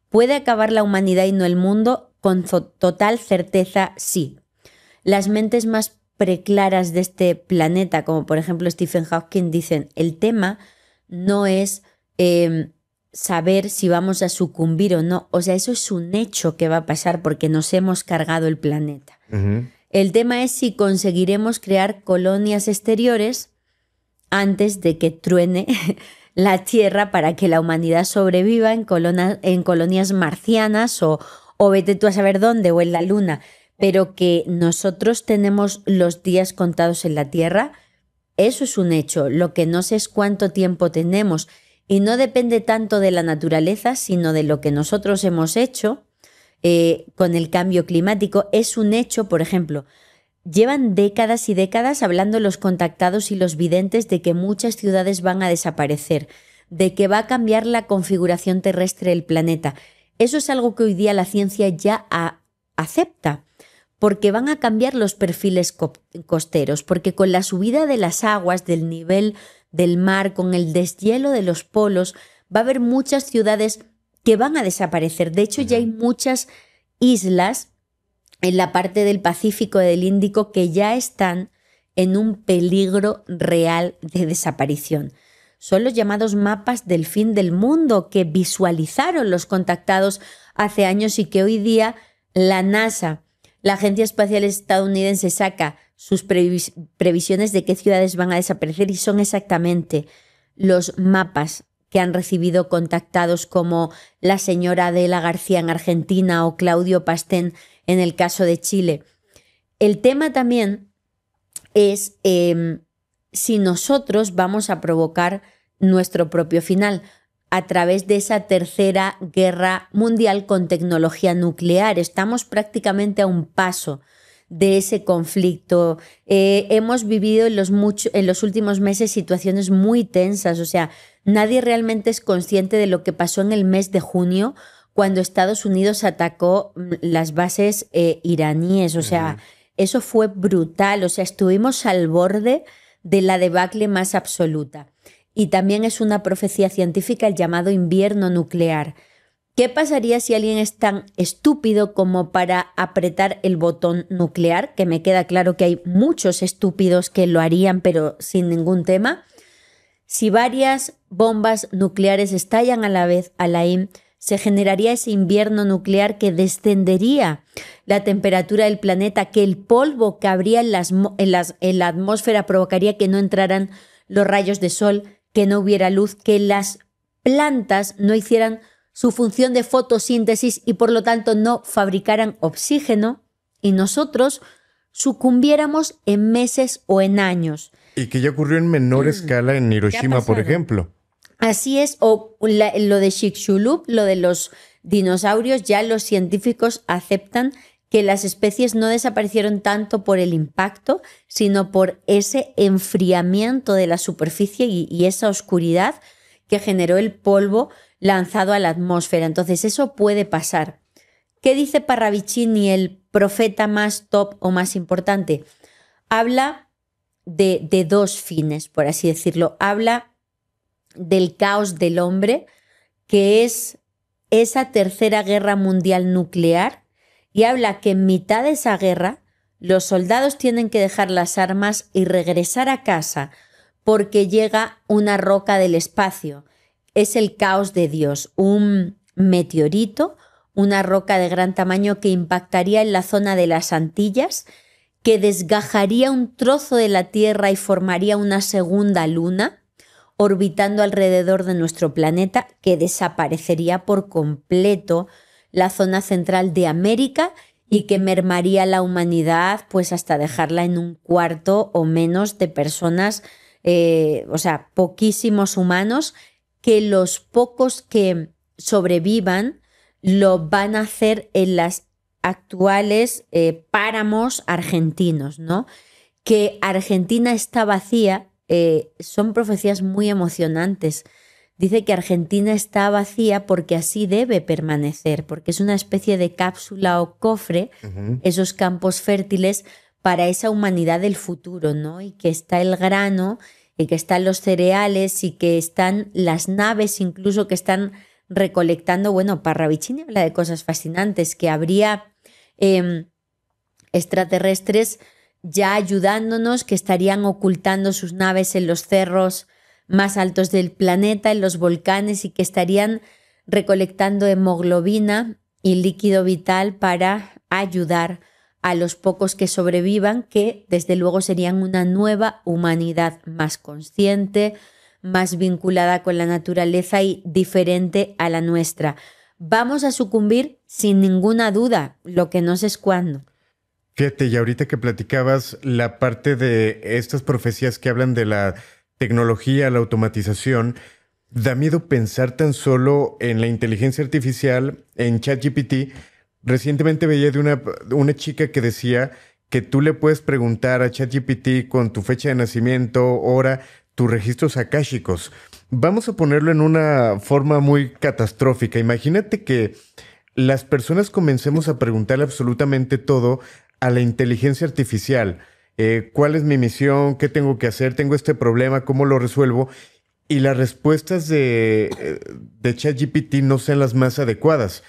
¿Puede acabar la humanidad y no el mundo? Con total certeza, sí. Las mentes más preclaras de este planeta, como por ejemplo Stephen Hawking, dicen, el tema no es saber si vamos a sucumbir o no. O sea, eso es un hecho que va a pasar porque nos hemos cargado el planeta. El tema es si conseguiremos crear colonias exteriores antes de que truene la Tierra para que la humanidad sobreviva en colonias marcianas o vete tú a saber dónde, o en la Luna. Pero que nosotros tenemos los días contados en la Tierra, eso es un hecho. Lo que no sé es cuánto tiempo tenemos y no depende tanto de la naturaleza, sino de lo que nosotros hemos hecho con el cambio climático. Es un hecho, por ejemplo, llevan décadas y décadas hablando los contactados y los videntes de que muchas ciudades van a desaparecer, de que va a cambiar la configuración terrestre del planeta. Eso es algo que hoy día la ciencia ya acepta, porque van a cambiar los perfiles costeros, porque con la subida de las aguas, del nivel del mar, con el deshielo de los polos, va a haber muchas ciudades que van a desaparecer. De hecho, ya hay muchas islas en la parte del Pacífico, del Índico, que ya están en un peligro real de desaparición. Son los llamados mapas del fin del mundo que visualizaron los contactados hace años y que hoy día la NASA, la Agencia Espacial Estadounidense, saca sus previsiones de qué ciudades van a desaparecer y son exactamente los mapas que han recibido contactados como la señora Adela García en Argentina o Claudio Pastén en el caso de Chile. El tema también es si nosotros vamos a provocar nuestro propio final a través de esa tercera guerra mundial con tecnología nuclear. Estamos prácticamente a un paso de ese conflicto. Hemos vivido en los últimos meses situaciones muy tensas. O sea, nadie realmente es consciente de lo que pasó en el mes de junio cuando Estados Unidos atacó las bases iraníes. O sea, eso fue brutal, o sea, estuvimos al borde de la debacle más absoluta. Y también es una profecía científica el llamado invierno nuclear. ¿Qué pasaría si alguien es tan estúpido como para apretar el botón nuclear? Que me queda claro que hay muchos estúpidos que lo harían, pero sin ningún tema. Si varias bombas nucleares estallan a la vez, Alain, se generaría ese invierno nuclear que descendería la temperatura del planeta, que el polvo que habría en la atmósfera provocaría que no entraran los rayos de sol, que no hubiera luz, que las plantas no hicieran su función de fotosíntesis y por lo tanto no fabricaran oxígeno y nosotros sucumbiéramos en meses o en años. Y que ya ocurrió en menor escala en Hiroshima, por ejemplo. Así es, o lo de Chicxulub, lo de los dinosaurios, ya los científicos aceptan que las especies no desaparecieron tanto por el impacto, sino por ese enfriamiento de la superficie y esa oscuridad que generó el polvo lanzado a la atmósfera. Entonces eso puede pasar. ¿Qué dice Parravicini, el profeta más top o más importante? Habla de dos fines, por así decirlo. Habla del caos del hombre, que es esa tercera guerra mundial nuclear, y habla que en mitad de esa guerra los soldados tienen que dejar las armas y regresar a casa porque llega una roca del espacio. Es el caos de Dios, un meteorito, una roca de gran tamaño que impactaría en la zona de las Antillas, que desgajaría un trozo de la Tierra y formaría una segunda luna, orbitando alrededor de nuestro planeta, que desaparecería por completo la zona central de América y que mermaría la humanidad pues hasta dejarla en un cuarto o menos de personas, o sea, poquísimos humanos, que los pocos que sobrevivan lo van a hacer en las actuales páramos argentinos, ¿no? Que Argentina está vacía, son profecías muy emocionantes. Dice que Argentina está vacía porque así debe permanecer, porque es una especie de cápsula o cofre, esos campos fértiles para esa humanidad del futuro, ¿no? Y que está el grano, y que están los cereales, y que están las naves incluso que están recolectando. Bueno, Parravicini habla de cosas fascinantes, que habría extraterrestres ya ayudándonos, que estarían ocultando sus naves en los cerros más altos del planeta, en los volcanes, y que estarían recolectando hemoglobina y líquido vital para ayudar a los pocos que sobrevivan, que desde luego serían una nueva humanidad más consciente, más vinculada con la naturaleza y diferente a la nuestra. Vamos a sucumbir sin ninguna duda, lo que no sé es cuándo. Fíjate, y ahorita que platicabas la parte de estas profecías que hablan de la tecnología, la automatización, da miedo pensar tan solo en la inteligencia artificial, en ChatGPT. Recientemente veía de una chica que decía que tú le puedes preguntar a ChatGPT con tu fecha de nacimiento, hora, tus registros akáshicos. Vamos a ponerlo en una forma muy catastrófica. Imagínate que las personas comencemos a preguntarle absolutamente todo a la inteligencia artificial. ¿Cuál es mi misión? ¿Qué tengo que hacer? ¿Tengo este problema? ¿Cómo lo resuelvo? Y las respuestas de ChatGPT no sean las más adecuadas.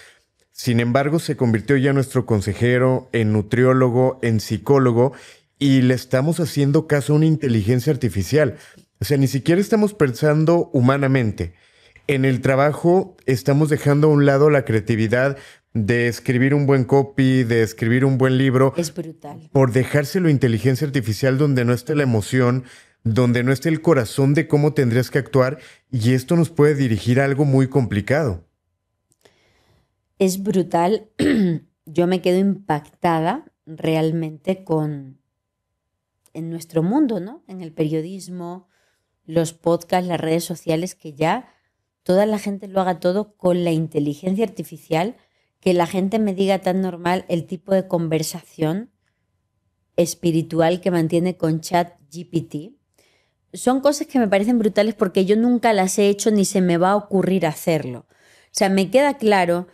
Sin embargo, se convirtió ya en nuestro consejero, en nutriólogo, en psicólogo, y le estamos haciendo caso a una inteligencia artificial. O sea, ni siquiera estamos pensando humanamente. En el trabajo estamos dejando a un lado la creatividad de escribir un buen copy, de escribir un buen libro. Es brutal. Por dejárselo a inteligencia artificial donde no esté la emoción, donde no esté el corazón de cómo tendrías que actuar, y esto nos puede dirigir a algo muy complicado. Es brutal. Yo me quedo impactada realmente en nuestro mundo, ¿no? En el periodismo, los podcasts, las redes sociales, que ya toda la gente lo haga todo con la inteligencia artificial, que la gente me diga tan normal el tipo de conversación espiritual que mantiene con ChatGPT. Son cosas que me parecen brutales porque yo nunca las he hecho ni se me va a ocurrir hacerlo. O sea, me queda claro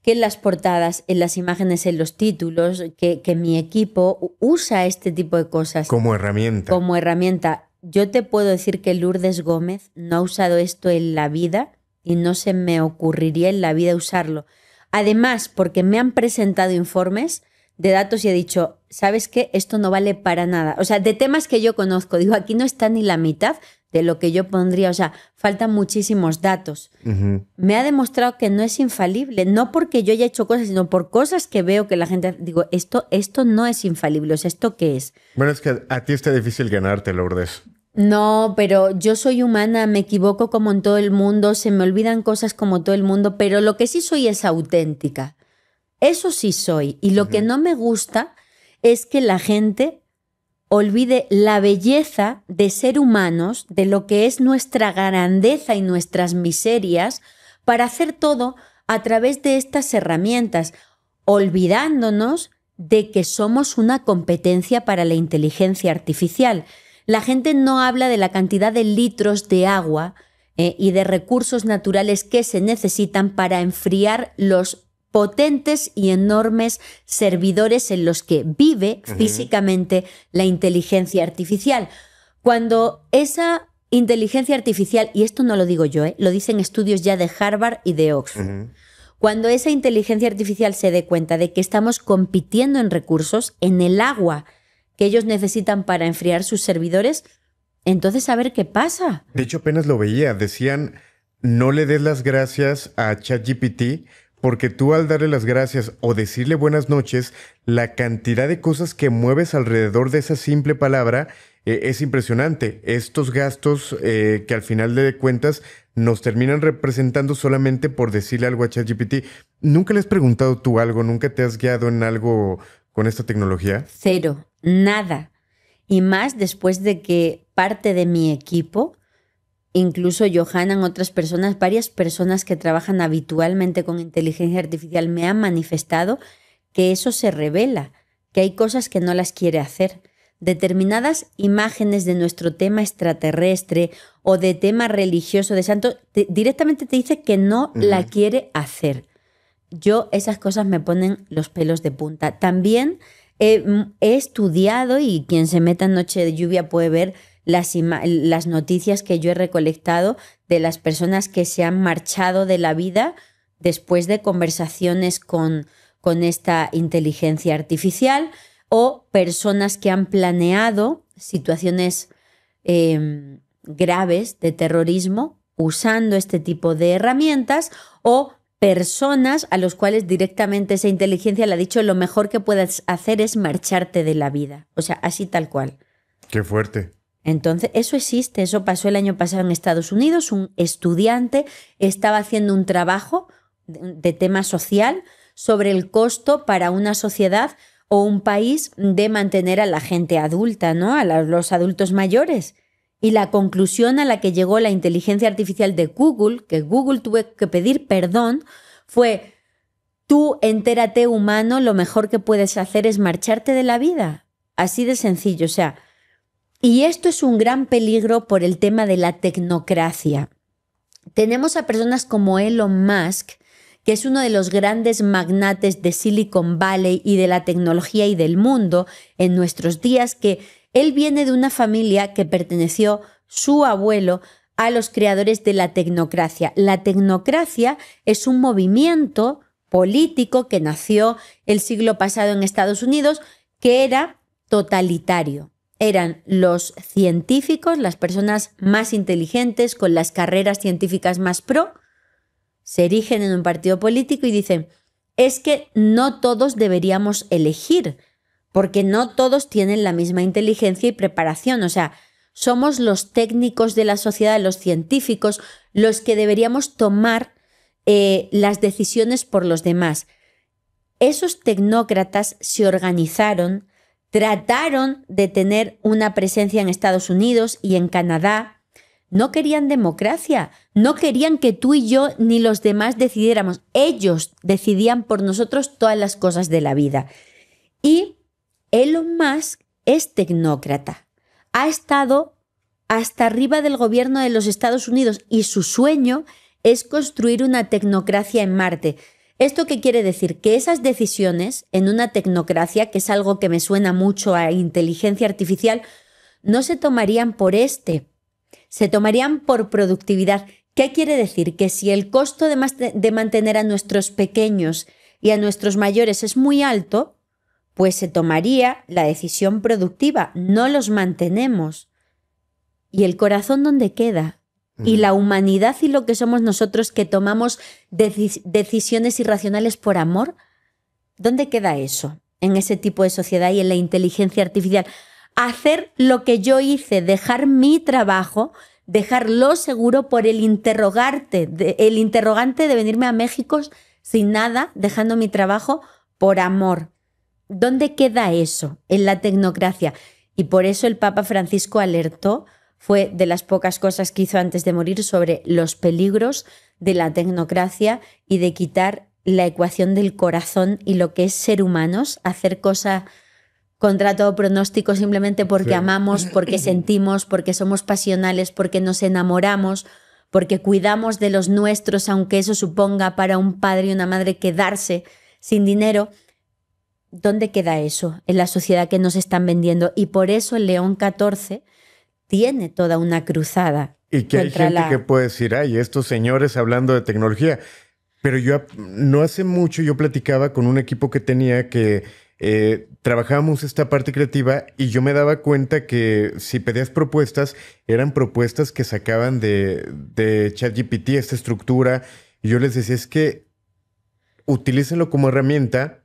que en las portadas, en las imágenes, en los títulos, que mi equipo usa este tipo de cosas. Como herramienta. Como herramienta. Yo te puedo decir que Lourdes Gómez no ha usado esto en la vida y no se me ocurriría en la vida usarlo. Además, porque me han presentado informes de datos y he dicho, ¿sabes qué? Esto no vale para nada. O sea, de temas que yo conozco, digo, aquí no está ni la mitad de lo que yo pondría. O sea, faltan muchísimos datos. Me ha demostrado que no es infalible, no porque yo haya hecho cosas, sino por cosas que veo que la gente... Digo, esto no es infalible. O sea, ¿esto qué es? Bueno, es que a ti está difícil ganarte, Lourdes. No, pero yo soy humana, me equivoco como en todo el mundo, se me olvidan cosas como todo el mundo, pero lo que sí soy es auténtica. Eso sí soy. Y lo que no me gusta es que la gente olvide la belleza de ser humanos, de lo que es nuestra grandeza y nuestras miserias, para hacer todo a través de estas herramientas, olvidándonos de que somos una competencia para la inteligencia artificial. La gente no habla de la cantidad de litros de agua y de recursos naturales que se necesitan para enfriar los potentes y enormes servidores en los que vive físicamente la inteligencia artificial. Cuando esa inteligencia artificial, y esto no lo digo yo, lo dicen estudios ya de Harvard y de Oxford, cuando esa inteligencia artificial se dé cuenta de que estamos compitiendo en recursos, en el agua que ellos necesitan para enfriar sus servidores, entonces a ver qué pasa. De hecho, apenas lo veía. Decían, no le des las gracias a ChatGPT porque tú al darle las gracias o decirle buenas noches, la cantidad de cosas que mueves alrededor de esa simple palabra es impresionante. Estos gastos que al final de cuentas nos terminan representando solamente por decirle algo a ChatGPT. ¿Nunca le has preguntado tú algo? ¿Nunca te has guiado en algo con esta tecnología? Cero, nada. Y más después de que parte de mi equipo, incluso Johanna, otras personas, varias personas que trabajan habitualmente con inteligencia artificial me han manifestado que eso se revela, que hay cosas que no las quiere hacer. Determinadas imágenes de nuestro tema extraterrestre o de tema religioso de santo, directamente te dice que no la quiere hacer. Yo, esas cosas me ponen los pelos de punta. También he estudiado, y quien se meta en Noche de Lluvia puede ver las noticias que yo he recolectado de las personas que se han marchado de la vida después de conversaciones con esta inteligencia artificial, o personas que han planeado situaciones graves de terrorismo usando este tipo de herramientas, o personas a los cuales directamente esa inteligencia le ha dicho lo mejor que puedes hacer es marcharte de la vida. O sea, así tal cual. Qué fuerte. Entonces, eso existe, eso pasó el año pasado en Estados Unidos. Un estudiante estaba haciendo un trabajo de tema social sobre el costo para una sociedad o un país de mantener a la gente adulta, ¿no? A los adultos mayores. Y la conclusión a la que llegó la inteligencia artificial de Google, que Google tuvo que pedir perdón, fue: tú, entérate humano, lo mejor que puedes hacer es marcharte de la vida. Así de sencillo, o sea. Y esto es un gran peligro por el tema de la tecnocracia. Tenemos a personas como Elon Musk, que es uno de los grandes magnates de Silicon Valley y de la tecnología y del mundo en nuestros días, que él viene de una familia que perteneció, su abuelo, a los creadores de la tecnocracia. La tecnocracia es un movimiento político que nació el siglo pasado en Estados Unidos, que era totalitario. Eran los científicos, las personas más inteligentes, con las carreras científicas más pro, se erigen en un partido político y dicen: es que no todos deberíamos elegir, porque no todos tienen la misma inteligencia y preparación. O sea, somos los técnicos de la sociedad, los científicos, los que deberíamos tomar las decisiones por los demás. Esos tecnócratas se organizaron, trataron de tener una presencia en Estados Unidos y en Canadá. No querían democracia, no querían que tú y yo ni los demás decidiéramos. Ellos decidían por nosotros todas las cosas de la vida. Y Elon Musk es tecnócrata. Ha estado hasta arriba del gobierno de los Estados Unidos y su sueño es construir una tecnocracia en Marte. ¿Esto qué quiere decir? Que esas decisiones en una tecnocracia, que es algo que me suena mucho a inteligencia artificial, no se tomarían por se tomarían por productividad. ¿Qué quiere decir? Que si el costo de mantener a nuestros pequeños y a nuestros mayores es muy alto, pues se tomaría la decisión productiva, no los mantenemos. ¿Y el corazón dónde queda? Y la humanidad y lo que somos nosotros que tomamos decisiones irracionales por amor, ¿dónde queda eso? En ese tipo de sociedad y en la inteligencia artificial. Hacer lo que yo hice, dejar mi trabajo, dejarlo seguro por el interrogante de venirme a México sin nada, dejando mi trabajo por amor. ¿Dónde queda eso en la tecnocracia? Y por eso el Papa Francisco alertó, fue de las pocas cosas que hizo antes de morir, sobre los peligros de la tecnocracia y de quitar la ecuación del corazón y lo que es ser humanos, hacer cosas contra todo pronóstico simplemente porque amamos, porque sentimos, porque somos pasionales, porque nos enamoramos, porque cuidamos de los nuestros, aunque eso suponga para un padre y una madre quedarse sin dinero. ¿Dónde queda eso en la sociedad que nos están vendiendo? Y por eso el León XIV tiene toda una cruzada. Y que hay gente que puede decir, ay, estos señores hablando de tecnología. Pero yo no hace mucho yo platicaba con un equipo que tenía que trabajábamos esta parte creativa y yo me daba cuenta que si pedías propuestas, eran propuestas que sacaban de ChatGPT, esta estructura. Y yo les decía, es que utilícenlo como herramienta,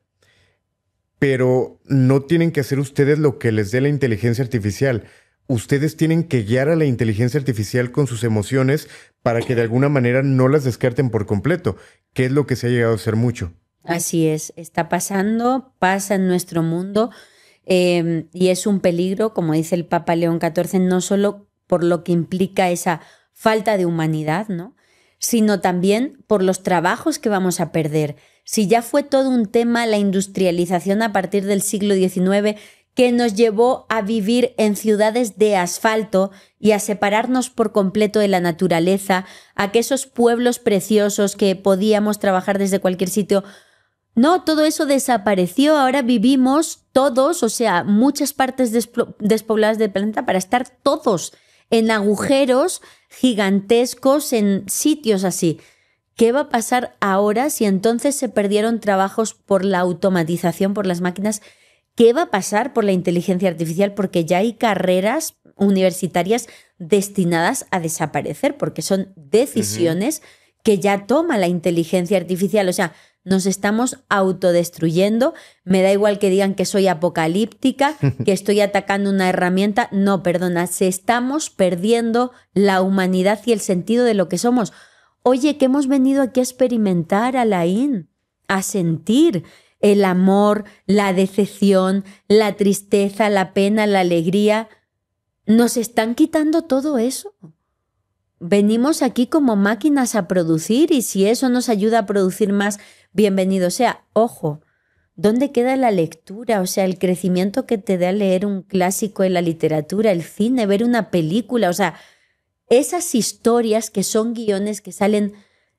pero no tienen que hacer ustedes lo que les dé la inteligencia artificial. Ustedes tienen que guiar a la inteligencia artificial con sus emociones para que de alguna manera no las descarten por completo, que es lo que se ha llegado a hacer mucho. Así es, está pasando, pasa en nuestro mundo y es un peligro, como dice el Papa León XIV, no solo por lo que implica esa falta de humanidad, ¿no?, sino también por los trabajos que vamos a perder. Si ya fue todo un tema la industrialización a partir del siglo XIX, que nos llevó a vivir en ciudades de asfalto y a separarnos por completo de la naturaleza, a que esos pueblos preciosos que podíamos trabajar desde cualquier sitio, no, todo eso desapareció. Ahora vivimos todos, o sea, muchas partes despobladas del planeta para estar todos en agujeros gigantescos, en sitios así. ¿Qué va a pasar ahora si entonces se perdieron trabajos por la automatización, por las máquinas? ¿Qué va a pasar por la inteligencia artificial? Porque ya hay carreras universitarias destinadas a desaparecer, porque son decisiones que ya toma la inteligencia artificial. O sea, nos estamos autodestruyendo. Me da igual que digan que soy apocalíptica, que estoy atacando una herramienta. No, perdona, estamos perdiendo la humanidad y el sentido de lo que somos. Oye, que hemos venido aquí a experimentar, Alain, a sentir el amor, la decepción, la tristeza, la pena, la alegría. Nos están quitando todo eso. Venimos aquí como máquinas a producir y si eso nos ayuda a producir más, bienvenido sea. Ojo, ¿dónde queda la lectura? O sea, el crecimiento que te da leer un clásico en la literatura, el cine, ver una película. O sea, esas historias que son guiones que salen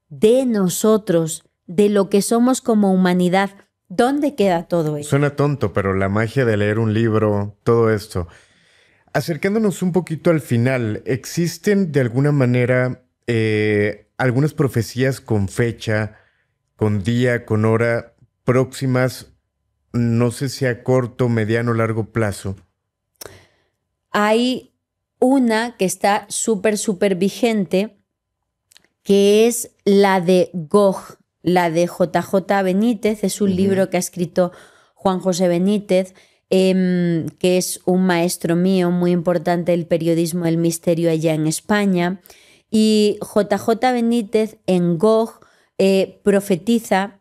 de nosotros, de lo que somos como humanidad. ¿Dónde queda todo eso? Suena tonto, pero la magia de leer un libro, todo esto. Acercándonos un poquito al final, ¿existen de alguna manera algunas profecías con fecha, con día, con hora, próximas, no sé si a corto, mediano o largo plazo? Hay una que está súper vigente, que es la de Gog, la de JJ Benítez. Es un libro que ha escrito Juan José Benítez, que es un maestro mío muy importante del periodismo del misterio allá en España. Y JJ Benítez en Gog profetiza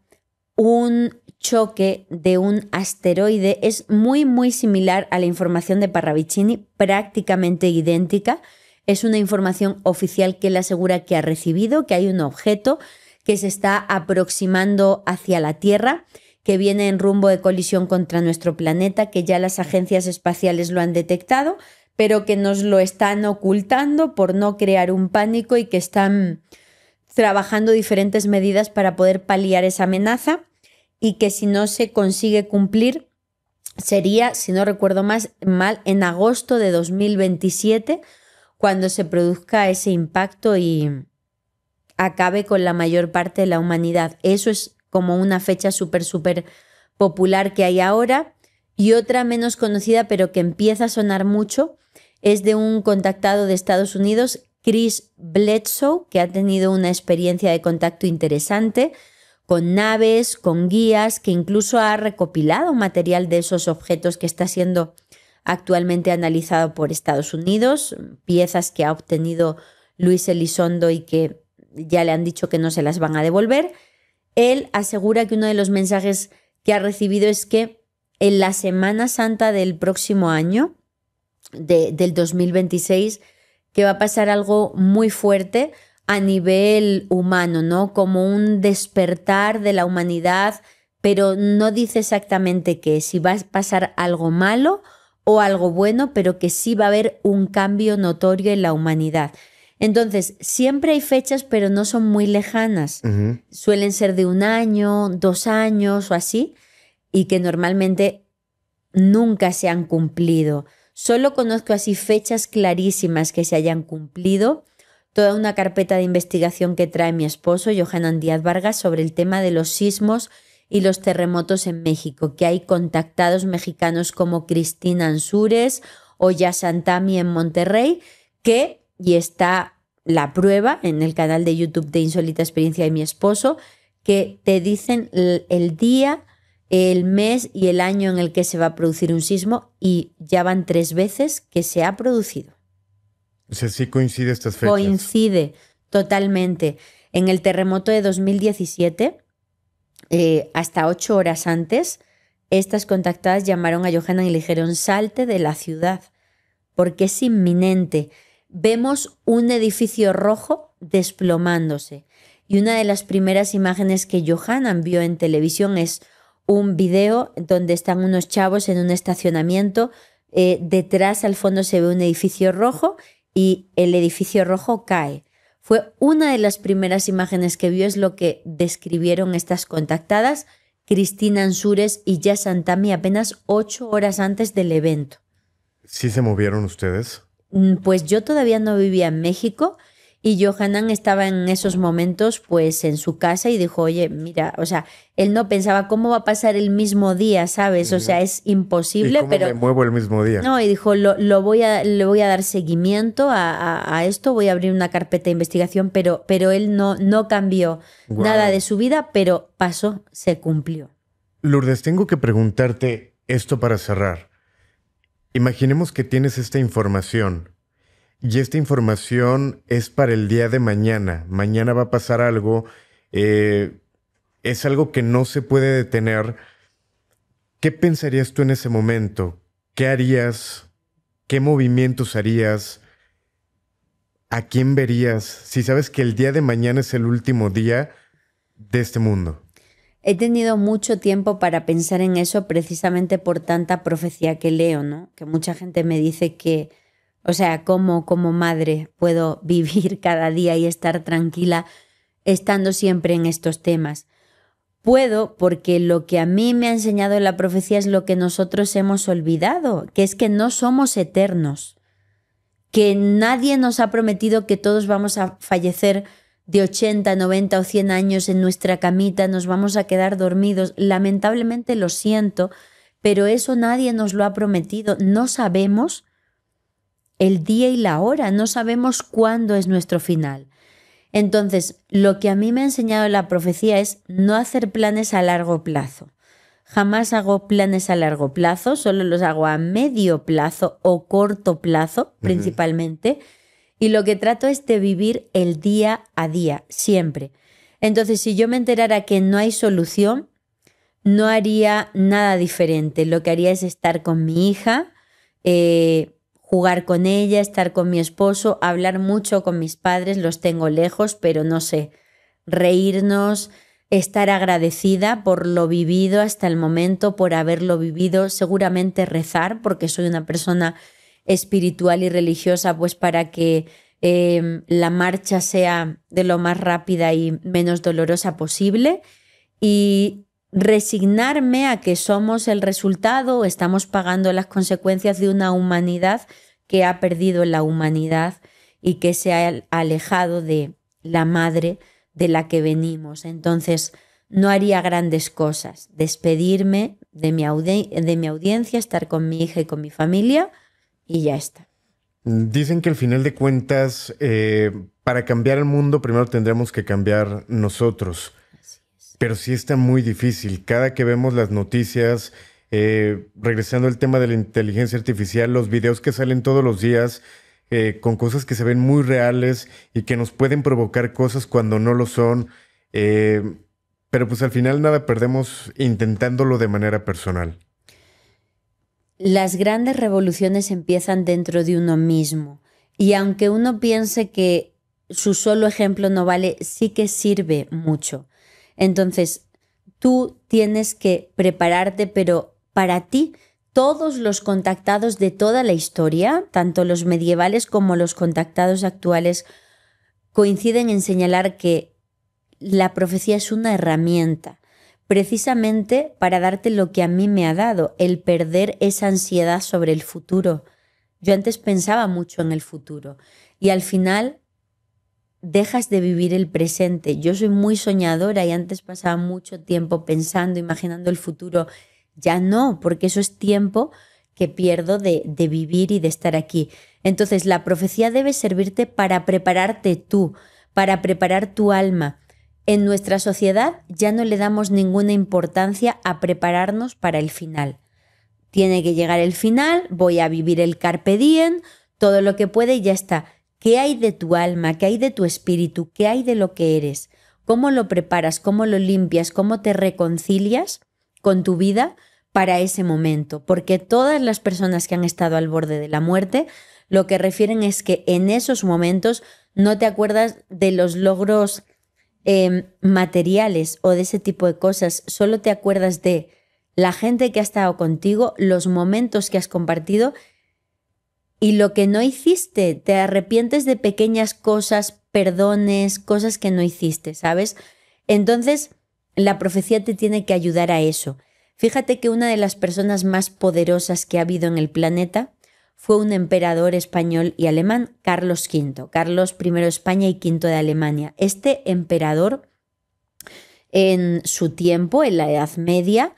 un choque de un asteroide. Es muy similar a la información de Parravicini, prácticamente idéntica. Es una información oficial que él asegura que ha recibido, que hay un objeto que se está aproximando hacia la Tierra, que viene en rumbo de colisión contra nuestro planeta, que ya las agencias espaciales lo han detectado, pero que nos lo están ocultando por no crear un pánico y que están trabajando diferentes medidas para poder paliar esa amenaza y que si no se consigue cumplir sería, si no recuerdo mal, en agosto de 2027 cuando se produzca ese impacto y acabe con la mayor parte de la humanidad. Eso es como una fecha súper popular que hay ahora. Y otra menos conocida, pero que empieza a sonar mucho, es de un contactado de Estados Unidos, Chris Bledsoe, que ha tenido una experiencia de contacto interesante con naves, con guías, que incluso ha recopilado material de esos objetos que está siendo actualmente analizado por Estados Unidos, piezas que ha obtenido Luis Elizondo y que ya le han dicho que no se las van a devolver. Él asegura que uno de los mensajes que ha recibido es que en la Semana Santa del próximo año, del 2026, que va a pasar algo muy fuerte a nivel humano, ¿no? Como un despertar de la humanidad, pero no dice exactamente qué, si va a pasar algo malo o algo bueno, pero que sí va a haber un cambio notorio en la humanidad. Entonces, siempre hay fechas, pero no son muy lejanas. Suelen ser de 1 año, 2 años o así, y que normalmente nunca se han cumplido. Solo conozco así fechas clarísimas que se hayan cumplido. Toda una carpeta de investigación que trae mi esposo, Johanan Díaz Vargas, sobre el tema de los sismos y los terremotos en México, que hay contactados mexicanos como Cristina Ansúrez o Yasantami en Monterrey, y está la prueba en el canal de YouTube de Insólita Experiencia de mi esposo, que te dicen el día, el mes y el año en el que se va a producir un sismo, y ya van 3 veces que se ha producido. O sea, sí coincide estas fechas. Coincide totalmente. En el terremoto de 2017, hasta 8 horas antes, estas contactadas llamaron a Johanan y le dijeron: salte de la ciudad, porque es inminente. Vemos un edificio rojo desplomándose. Y una de las primeras imágenes que Johanan vio en televisión es un video donde están unos chavos en un estacionamiento. Detrás, al fondo, se ve un edificio rojo y el edificio rojo cae. Fue una de las primeras imágenes que vio, es lo que describieron estas contactadas, Cristina Ansúrez y Yasantami, apenas 8 horas antes del evento. ¿Sí se movieron ustedes? Pues yo todavía no vivía en México y Johanan estaba en esos momentos pues en su casa y dijo: oye, mira, o sea, él no pensaba cómo va a pasar el mismo día, ¿sabes? O sea, es imposible. ¿Y cómo pero me muevo el mismo día? No, y dijo, le voy a dar seguimiento a esto, voy a abrir una carpeta de investigación, pero él no cambió nada de su vida, pero pasó, se cumplió. Lourdes, tengo que preguntarte esto para cerrar. Imaginemos que tienes esta información y esta información es para el día de mañana. Mañana va a pasar algo, es algo que no se puede detener. ¿Qué pensarías tú en ese momento? ¿Qué harías? ¿Qué movimientos harías? ¿A quién verías si sabes que el día de mañana es el último día de este mundo? He tenido mucho tiempo para pensar en eso precisamente por tanta profecía que leo, ¿no? Que mucha gente me dice que, o sea, ¿cómo como madre puedo vivir cada día y estar tranquila estando siempre en estos temas? Puedo, porque lo que a mí me ha enseñado la profecía es lo que nosotros hemos olvidado, que es que no somos eternos, que nadie nos ha prometido que todos vamos a fallecer de 80, 90 o 100 años en nuestra camita, nos vamos a quedar dormidos. Lamentablemente lo siento, pero eso nadie nos lo ha prometido. No sabemos el día y la hora, no sabemos cuándo es nuestro final. Entonces, lo que a mí me ha enseñado la profecía es no hacer planes a largo plazo. Jamás hago planes a largo plazo, solo los hago a medio plazo o corto plazo, principalmente. Y lo que trato es de vivir el día a día, siempre. Entonces, si yo me enterara que no hay solución, no haría nada diferente. Lo que haría es estar con mi hija, jugar con ella, estar con mi esposo, hablar mucho con mis padres, los tengo lejos, pero no sé, reírnos, estar agradecida por lo vivido hasta el momento, por haberlo vivido, seguramente rezar, porque soy una persona espiritual y religiosa, pues para que la marcha sea de lo más rápida y menos dolorosa posible, y resignarme a que somos el resultado, estamos pagando las consecuencias de una humanidad que ha perdido la humanidad y que se ha alejado de la madre de la que venimos. Entonces, no haría grandes cosas, despedirme de mi audiencia, estar con mi hija y con mi familia y ya está. Dicen que al final de cuentas, para cambiar el mundo, primero tendremos que cambiar nosotros. Así es. Pero sí está muy difícil. Cada que vemos las noticias, regresando al tema de la inteligencia artificial, los videos que salen todos los días, con cosas que se ven muy reales y que nos pueden provocar cosas cuando no lo son. Pero pues al final nada perdemos intentándolo de manera personal. Las grandes revoluciones empiezan dentro de uno mismo, y aunque uno piense que su solo ejemplo no vale, sí que sirve mucho. Entonces, tú tienes que prepararte, pero para ti, todos los contactados de toda la historia, tanto los medievales como los contactados actuales, coinciden en señalar que la profecía es una herramienta, precisamente para darte lo que a mí me ha dado, el perder esa ansiedad sobre el futuro. Yo antes pensaba mucho en el futuro y al final dejas de vivir el presente. Yo soy muy soñadora y antes pasaba mucho tiempo pensando, imaginando el futuro. Ya no, porque eso es tiempo que pierdo de vivir y de estar aquí. Entonces, la profecía debe servirte para prepararte tú, para preparar tu alma. En nuestra sociedad ya no le damos ninguna importancia a prepararnos para el final. Tiene que llegar el final, voy a vivir el carpe diem, todo lo que puede y ya está. ¿Qué hay de tu alma? ¿Qué hay de tu espíritu? ¿Qué hay de lo que eres? ¿Cómo lo preparas? ¿Cómo lo limpias? ¿Cómo te reconcilias con tu vida para ese momento? Porque todas las personas que han estado al borde de la muerte lo que refieren es que en esos momentos no te acuerdas de los logros materiales o de ese tipo de cosas, solo te acuerdas de la gente que ha estado contigo, los momentos que has compartido y lo que no hiciste. Te arrepientes de pequeñas cosas, perdones, cosas que no hiciste, ¿sabes? Entonces, la profecía te tiene que ayudar a eso. Fíjate que una de las personas más poderosas que ha habido en el planeta fue un emperador español y alemán, Carlos V. Carlos I de España y V de Alemania. Este emperador, en su tiempo, en la Edad Media,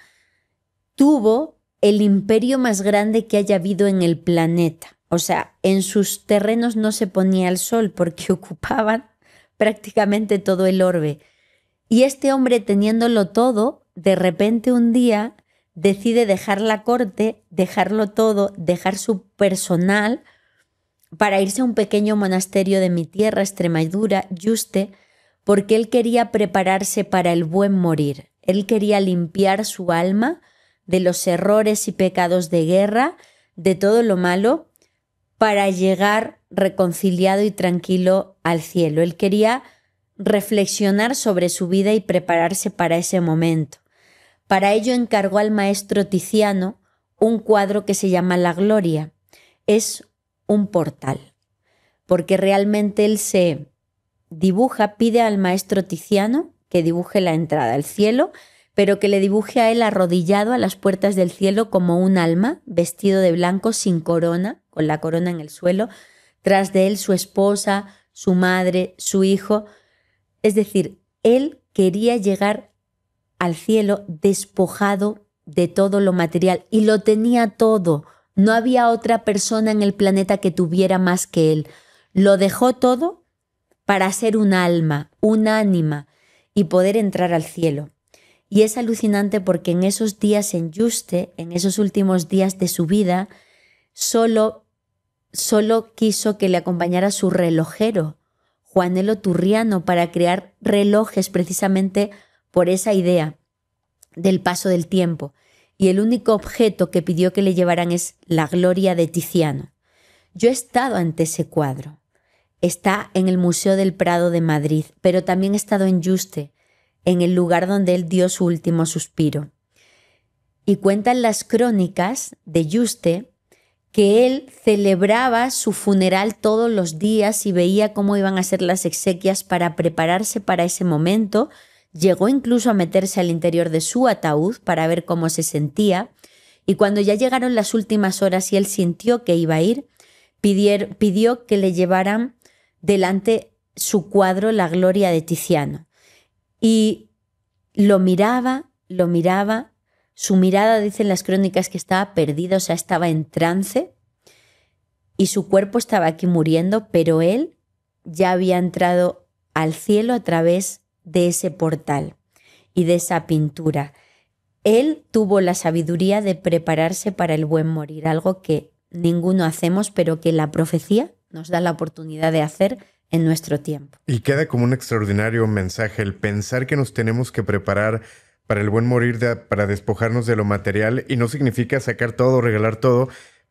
tuvo el imperio más grande que haya habido en el planeta. O sea, en sus terrenos no se ponía el sol porque ocupaban prácticamente todo el orbe. Y este hombre, teniéndolo todo, de repente un día decide dejar la corte, dejarlo todo, dejar su personal para irse a un pequeño monasterio de mi tierra, Extremadura, Yuste, porque él quería prepararse para el buen morir. Él quería limpiar su alma de los errores y pecados de guerra, de todo lo malo, para llegar reconciliado y tranquilo al cielo. Él quería reflexionar sobre su vida y prepararse para ese momento. Para ello encargó al maestro Tiziano un cuadro que se llama La Gloria. Es un portal, porque realmente él se dibuja, pide al maestro Tiziano que dibuje la entrada al cielo, pero que le dibuje a él arrodillado a las puertas del cielo como un alma, vestido de blanco, sin corona, con la corona en el suelo, tras de él su esposa, su madre, su hijo. Es decir, él quería llegar al cielo despojado de todo lo material y lo tenía todo. No había otra persona en el planeta que tuviera más que él. Lo dejó todo para ser un alma, un ánima y poder entrar al cielo. Y es alucinante porque en esos días en Yuste, en esos últimos días de su vida, solo quiso que le acompañara su relojero, Juanelo Turriano, para crear relojes precisamente por esa idea del paso del tiempo. Y el único objeto que pidió que le llevaran es la Gloria de Tiziano. Yo he estado ante ese cuadro. Está en el Museo del Prado de Madrid, pero también he estado en Yuste, en el lugar donde él dio su último suspiro. Y cuentan las crónicas de Yuste que él celebraba su funeral todos los días y veía cómo iban a ser las exequias para prepararse para ese momento. Llegó incluso a meterse al interior de su ataúd para ver cómo se sentía. Y cuando ya llegaron las últimas horas y él sintió que iba a ir, pidió que le llevaran delante su cuadro La Gloria de Tiziano. Y lo miraba, su mirada, dicen las crónicas, que estaba perdida, o sea, estaba en trance y su cuerpo estaba aquí muriendo, pero él ya había entrado al cielo a través de ese portal y de esa pintura. Él tuvo la sabiduría de prepararse para el buen morir, algo que ninguno hacemos, pero que la profecía nos da la oportunidad de hacer en nuestro tiempo. Y queda como un extraordinario mensaje el pensar que nos tenemos que preparar para el buen morir, para despojarnos de lo material, y no significa sacar todo, regalar todo,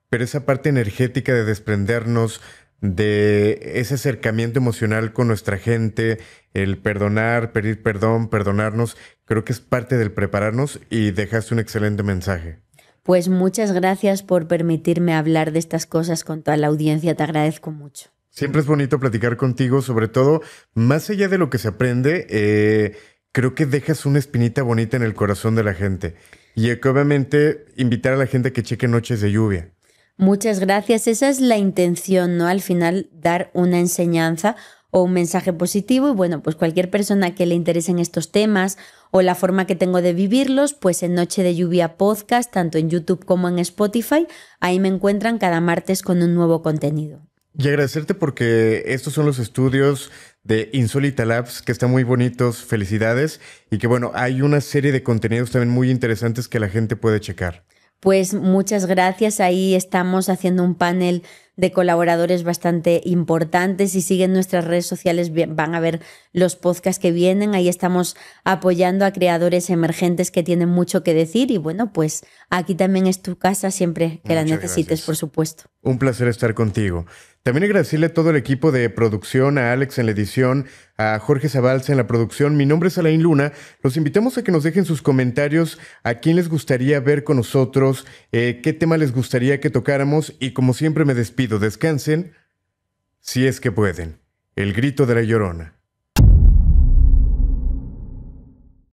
pero esa parte energética de desprendernos de ese acercamiento emocional con nuestra gente, el perdonar, pedir perdón, perdonarnos, creo que es parte del prepararnos y dejaste un excelente mensaje. Pues muchas gracias por permitirme hablar de estas cosas con toda la audiencia, te agradezco mucho. Siempre es bonito platicar contigo, sobre todo, más allá de lo que se aprende, creo que dejas una espinita bonita en el corazón de la gente. Y obviamente invitar a la gente a que cheque Noches de Lluvia. Muchas gracias. Esa es la intención, ¿no? Al final, dar una enseñanza o un mensaje positivo. Y bueno, pues cualquier persona que le interesen estos temas o la forma que tengo de vivirlos, pues en Noche de Lluvia Podcast, tanto en YouTube como en Spotify, ahí me encuentran cada martes con un nuevo contenido. Y agradecerte porque estos son los estudios de Insólita Labs, que están muy bonitos, felicidades, y que bueno, hay una serie de contenidos también muy interesantes que la gente puede checar. Pues muchas gracias, ahí estamos haciendo un panel de colaboradores bastante importantes y siguen nuestras redes sociales, van a ver los podcasts que vienen, ahí estamos apoyando a creadores emergentes que tienen mucho que decir y bueno, pues aquí también es tu casa siempre que la necesites, gracias. Por supuesto. Un placer estar contigo. También agradecerle a todo el equipo de producción, a Alex en la edición, a Jorge Zabalza en la producción. Mi nombre es Alain Luna. Los invitamos a que nos dejen sus comentarios a quién les gustaría ver con nosotros, qué tema les gustaría que tocáramos y como siempre me despido. Descansen, si es que pueden. El grito de la Llorona.